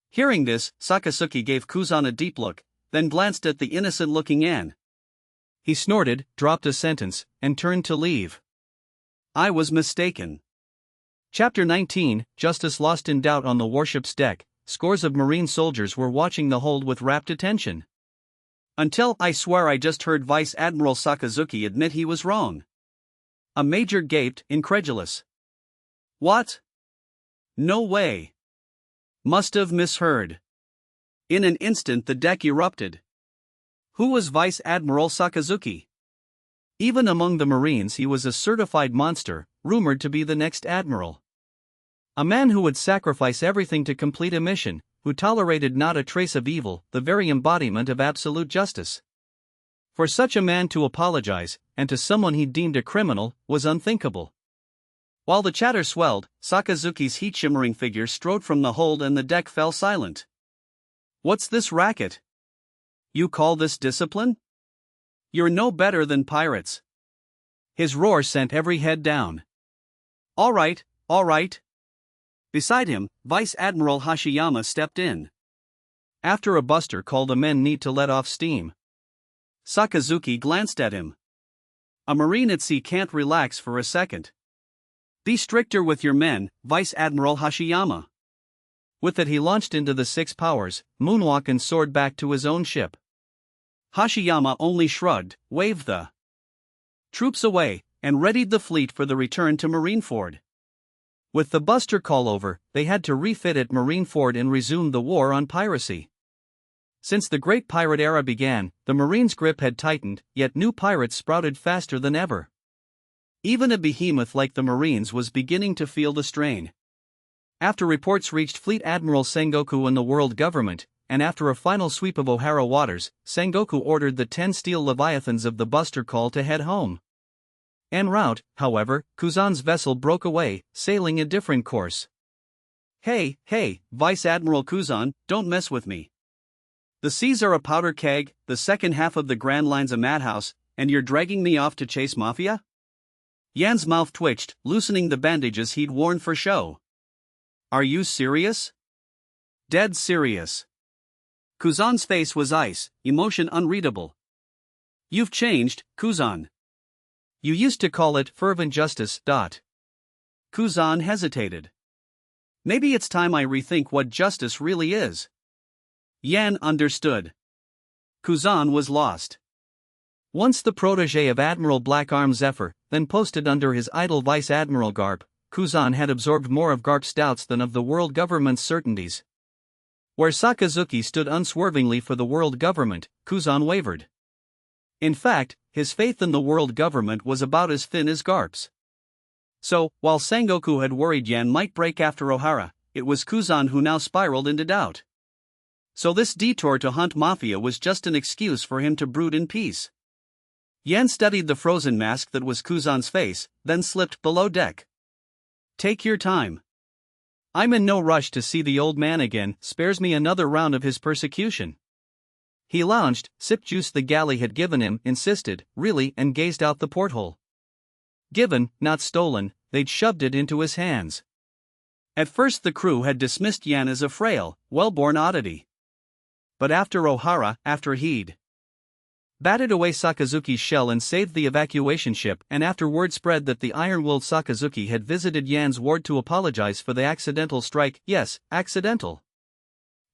Hearing this, Sakasuki gave Kuzan a deep look, then glanced at the innocent-looking Yan. He snorted, dropped a sentence, and turned to leave. I was mistaken. Chapter 19, Justice lost in doubt on the warship's deck. Scores of Marine soldiers were watching the hold with rapt attention. Until I swear I just heard Vice Admiral Sakasuki admit he was wrong. A major gaped, incredulous. What? No way. Must have misheard. In an instant the deck erupted. Who was Vice Admiral Sakasuki? Even among the Marines he was a certified monster, rumored to be the next admiral. A man who would sacrifice everything to complete a mission, who tolerated not a trace of evil, the very embodiment of absolute justice. For such a man to apologize, and to someone he deemed a criminal, was unthinkable. While the chatter swelled, Sakasuki's heat-shimmering figure strode from the hold and the deck fell silent. What's this racket? You call this discipline? You're no better than pirates. His roar sent every head down. All right, all right. Beside him, Vice Admiral Hashiyama stepped in. After a buster call, the men need to let off steam. Sakasuki glanced at him. A Marine at sea can't relax for a second. Be stricter with your men, Vice Admiral Hashiyama. With it he launched into the six powers, moonwalk and soared back to his own ship. Hashiyama only shrugged, waved the troops away, and readied the fleet for the return to Marineford. With the buster call over, they had to refit at Marineford and resume the war on piracy. Since the Great Pirate Era began, the Marines' grip had tightened, yet new pirates sprouted faster than ever. Even a behemoth like the Marines was beginning to feel the strain. After reports reached Fleet Admiral Sengoku and the world government, and after a final sweep of Ohara waters, Sengoku ordered the 10 steel leviathans of the buster call to head home. En route, however, Kuzan's vessel broke away, sailing a different course. Hey, Vice Admiral Kuzan, don't mess with me. The seas are a powder keg, the second half of the Grand Line's a madhouse, and you're dragging me off to chase mafia? Yan's mouth twitched, loosening the bandages he'd worn for show. Are you serious? Dead serious. Kuzan's face was ice, emotion unreadable. You've changed, Kuzan. You used to call it fervent justice. Kuzan hesitated. Maybe it's time I rethink what justice really is. Yan understood. Kuzan was lost. Once the protege of Admiral Black Arm Zephyr, then posted under his idol Vice Admiral Garp, Kuzan had absorbed more of Garp's doubts than of the world government's certainties. Where Sakazuki stood unswervingly for the world government, Kuzan wavered. In fact, his faith in the world government was about as thin as Garp's. So, while Sengoku had worried Yan might break after Ohara, it was Kuzan who now spiraled into doubt. So this detour to hunt Mafia was just an excuse for him to brood in peace. Yan studied the frozen mask that was Kuzan's face, then slipped below deck. Take your time. I'm in no rush to see the old man again, spares me another round of his persecution. He lounged, sipped juice the galley had given him, insisted, really, and gazed out the porthole. Given, not stolen, they'd shoved it into his hands. At first the crew had dismissed Yan as a frail, well-born oddity. But after Ohara, after he'd batted away Sakazuki's shell and saved the evacuation ship, and after word spread that the iron-willed Sakazuki had visited Yan's ward to apologize for the accidental strike, yes, accidental.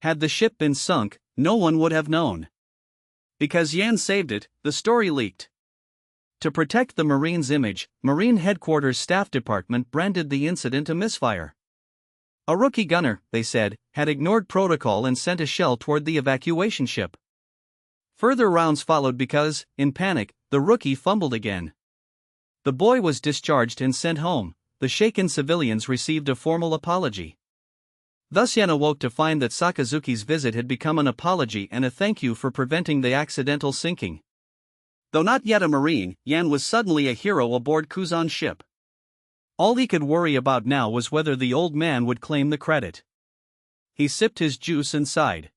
Had the ship been sunk, no one would have known. Because Yan saved it, the story leaked. To protect the Marine's image, Marine Headquarters Staff Department branded the incident a misfire. A rookie gunner, they said, had ignored protocol and sent a shell toward the evacuation ship. Further rounds followed because, in panic, the rookie fumbled again. The boy was discharged and sent home. The shaken civilians received a formal apology. Thus Yan awoke to find that Sakazuki's visit had become an apology and a thank you for preventing the accidental sinking. Though not yet a Marine, Yan was suddenly a hero aboard Kuzan's ship. All he could worry about now was whether the old man would claim the credit. He sipped his juice and sighed.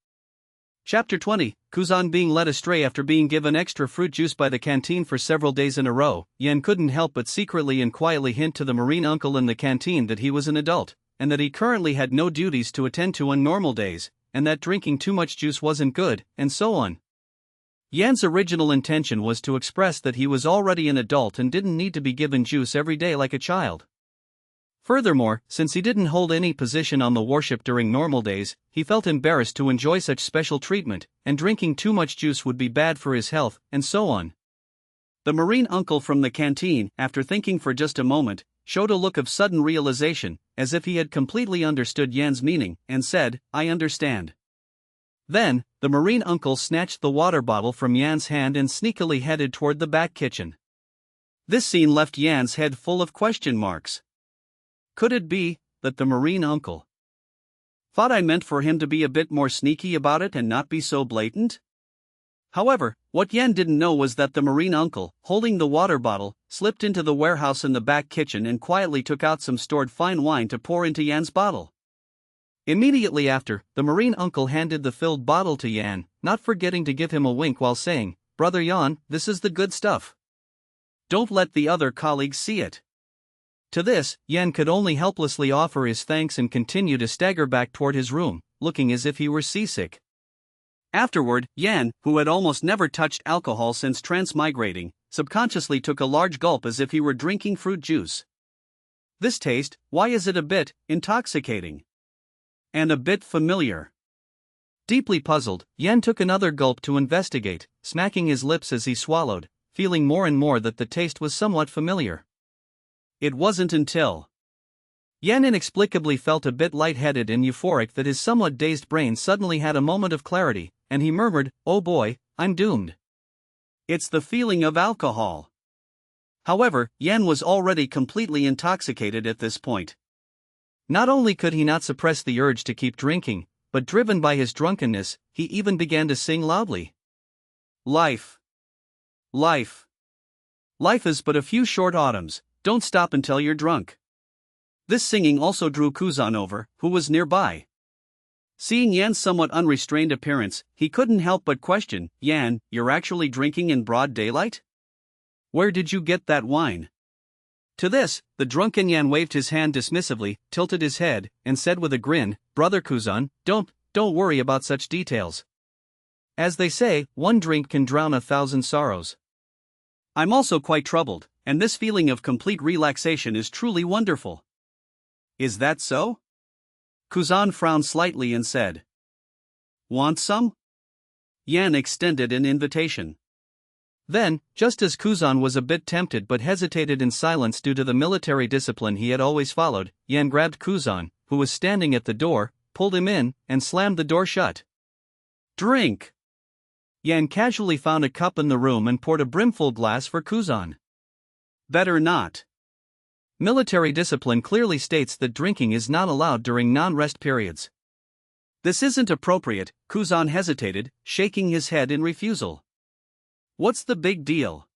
Chapter 20, Kuzan being led astray after being given extra fruit juice by the canteen for several days in a row. Yan couldn't help but secretly and quietly hint to the Marine uncle in the canteen that he was an adult, and that he currently had no duties to attend to on normal days, and that drinking too much juice wasn't good, and so on. Yan's original intention was to express that he was already an adult and didn't need to be given juice every day like a child. Furthermore, since he didn't hold any position on the warship during normal days, he felt embarrassed to enjoy such special treatment, and drinking too much juice would be bad for his health, and so on. The Marine uncle from the canteen, after thinking for just a moment, showed a look of sudden realization, as if he had completely understood Yan's meaning, and said, "I understand." Then, the Marine uncle snatched the water bottle from Yan's hand and sneakily headed toward the back kitchen. This scene left Yan's head full of question marks. Could it be that the Marine uncle thought I meant for him to be a bit more sneaky about it and not be so blatant? However, what Yan didn't know was that the Marine uncle, holding the water bottle, slipped into the warehouse in the back kitchen and quietly took out some stored fine wine to pour into Yan's bottle. Immediately after, the Marine uncle handed the filled bottle to Yan, not forgetting to give him a wink while saying, "Brother Yan, this is the good stuff. Don't let the other colleagues see it." To this, Yan could only helplessly offer his thanks and continue to stagger back toward his room, looking as if he were seasick. Afterward, Yan, who had almost never touched alcohol since transmigrating, subconsciously took a large gulp as if he were drinking fruit juice. This taste, why is it a bit intoxicating? And a bit familiar. Deeply puzzled, Yan took another gulp to investigate, smacking his lips as he swallowed, feeling more and more that the taste was somewhat familiar. It wasn't until Yan inexplicably felt a bit lightheaded and euphoric that his somewhat dazed brain suddenly had a moment of clarity, and he murmured, "Oh boy, I'm doomed. It's the feeling of alcohol." However, Yan was already completely intoxicated at this point. Not only could he not suppress the urge to keep drinking, but driven by his drunkenness, he even began to sing loudly. Life. Life. Life is but a few short autumns. Don't stop until you're drunk. This singing also drew Kuzan over, who was nearby. Seeing Yan's somewhat unrestrained appearance, he couldn't help but question, "Yan, you're actually drinking in broad daylight? Where did you get that wine?" To this, the drunken Yan waved his hand dismissively, tilted his head, and said with a grin, "Brother Kuzan, don't worry about such details. As they say, one drink can drown 1,000 sorrows. I'm also quite troubled, and this feeling of complete relaxation is truly wonderful." "Is that so?" Kuzan frowned slightly and said, "Want some?" Yan extended an invitation. Then, just as Kuzan was a bit tempted but hesitated in silence due to the military discipline he had always followed, Yan grabbed Kuzan, who was standing at the door, pulled him in, and slammed the door shut. "Drink!" Yan casually found a cup in the room and poured a brimful glass for Kuzan. "Better not. Military discipline clearly states that drinking is not allowed during non-rest periods." "This isn't appropriate," Kuzan hesitated, shaking his head in refusal. "What's the big deal?"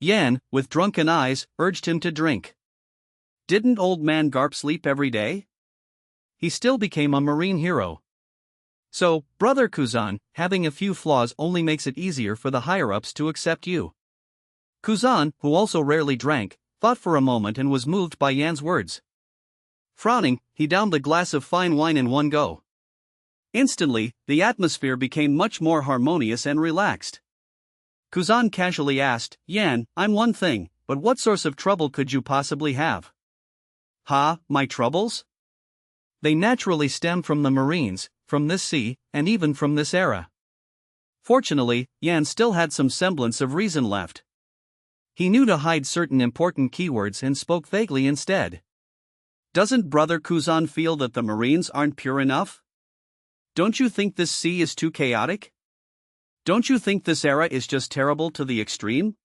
Yan, with drunken eyes, urged him to drink. Didn't old man Garp sleep every day? He still became a marine hero. So, Brother Kuzan, having a few flaws only makes it easier for the higher-ups to accept you. Kuzan, who also rarely drank, thought for a moment and was moved by Yan's words. Frowning, he downed the glass of fine wine in one go. Instantly, the atmosphere became much more harmonious and relaxed. Kuzan casually asked, "Yan, I'm one thing, but what source of trouble could you possibly have?" "Ha, my troubles? They naturally stem from the Marines, from this sea, and even from this era." Fortunately, Yan still had some semblance of reason left. He knew to hide certain important keywords and spoke vaguely instead. "Doesn't Brother Kuzan feel that the Marines aren't pure enough? Don't you think this sea is too chaotic? Don't you think this era is just terrible to the extreme?"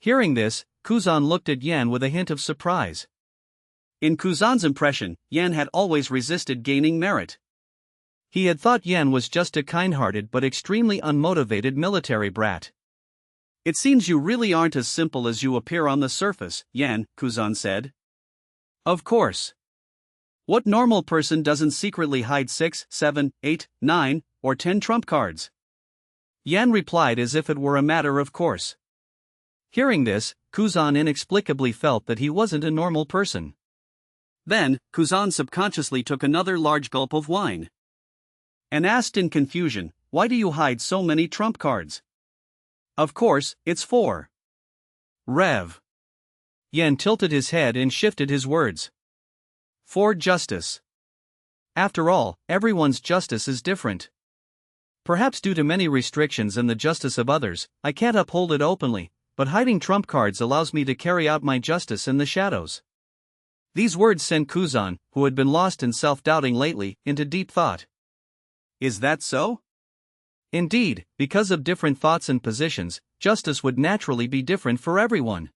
Hearing this, Kuzan looked at Yan with a hint of surprise. In Kuzan's impression, Yan had always resisted gaining merit. He had thought Yan was just a kind-hearted but extremely unmotivated military brat. "It seems you really aren't as simple as you appear on the surface, Yan," Kuzan said. "Of course. What normal person doesn't secretly hide 6, 7, 8, 9, or 10 trump cards?" Yan replied as if it were a matter of course. Hearing this, Kuzan inexplicably felt that he wasn't a normal person. Then, Kuzan subconsciously took another large gulp of wine. And asked in confusion, "Why do you hide so many trump cards?" "Of course, it's for Rev." Yan tilted his head and shifted his words. "For justice. After all, everyone's justice is different. Perhaps due to many restrictions and the justice of others, I can't uphold it openly, but hiding trump cards allows me to carry out my justice in the shadows." These words sent Kuzan, who had been lost in self-doubting lately, into deep thought. Is that so? Indeed, because of different thoughts and positions, justice would naturally be different for everyone.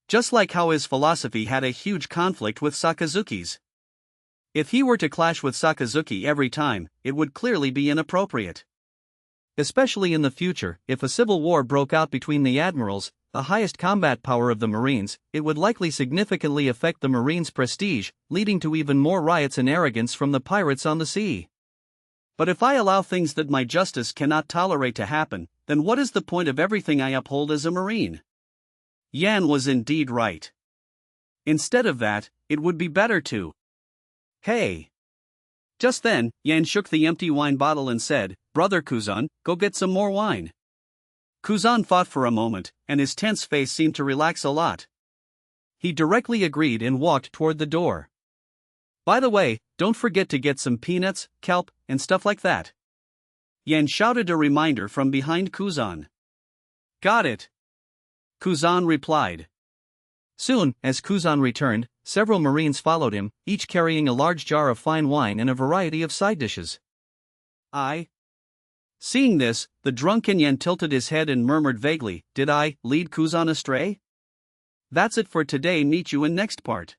Just like how his philosophy had a huge conflict with Sakazuki's. If he were to clash with Sakazuki every time, it would clearly be inappropriate. Especially in the future, if a civil war broke out between the admirals, the highest combat power of the Marines, it would likely significantly affect the Marines' prestige, leading to even more riots and arrogance from the pirates on the sea. But if I allow things that my justice cannot tolerate to happen, then what is the point of everything I uphold as a Marine? Yan was indeed right. Instead of that, it would be better to Hey! Just then, Yan shook the empty wine bottle and said, "Brother Kuzan, go get some more wine." Kuzan thought for a moment, and his tense face seemed to relax a lot. He directly agreed and walked toward the door. "By the way, don't forget to get some peanuts, kelp, and stuff like that." Yan shouted a reminder from behind Kuzan. "Got it," Kuzan replied. Soon, as Kuzan returned, several Marines followed him, each carrying a large jar of fine wine and a variety of side dishes. Seeing this, the drunken Yan tilted his head and murmured vaguely, "Did I lead Kuzan astray?" That's it for today. Meet you in next part.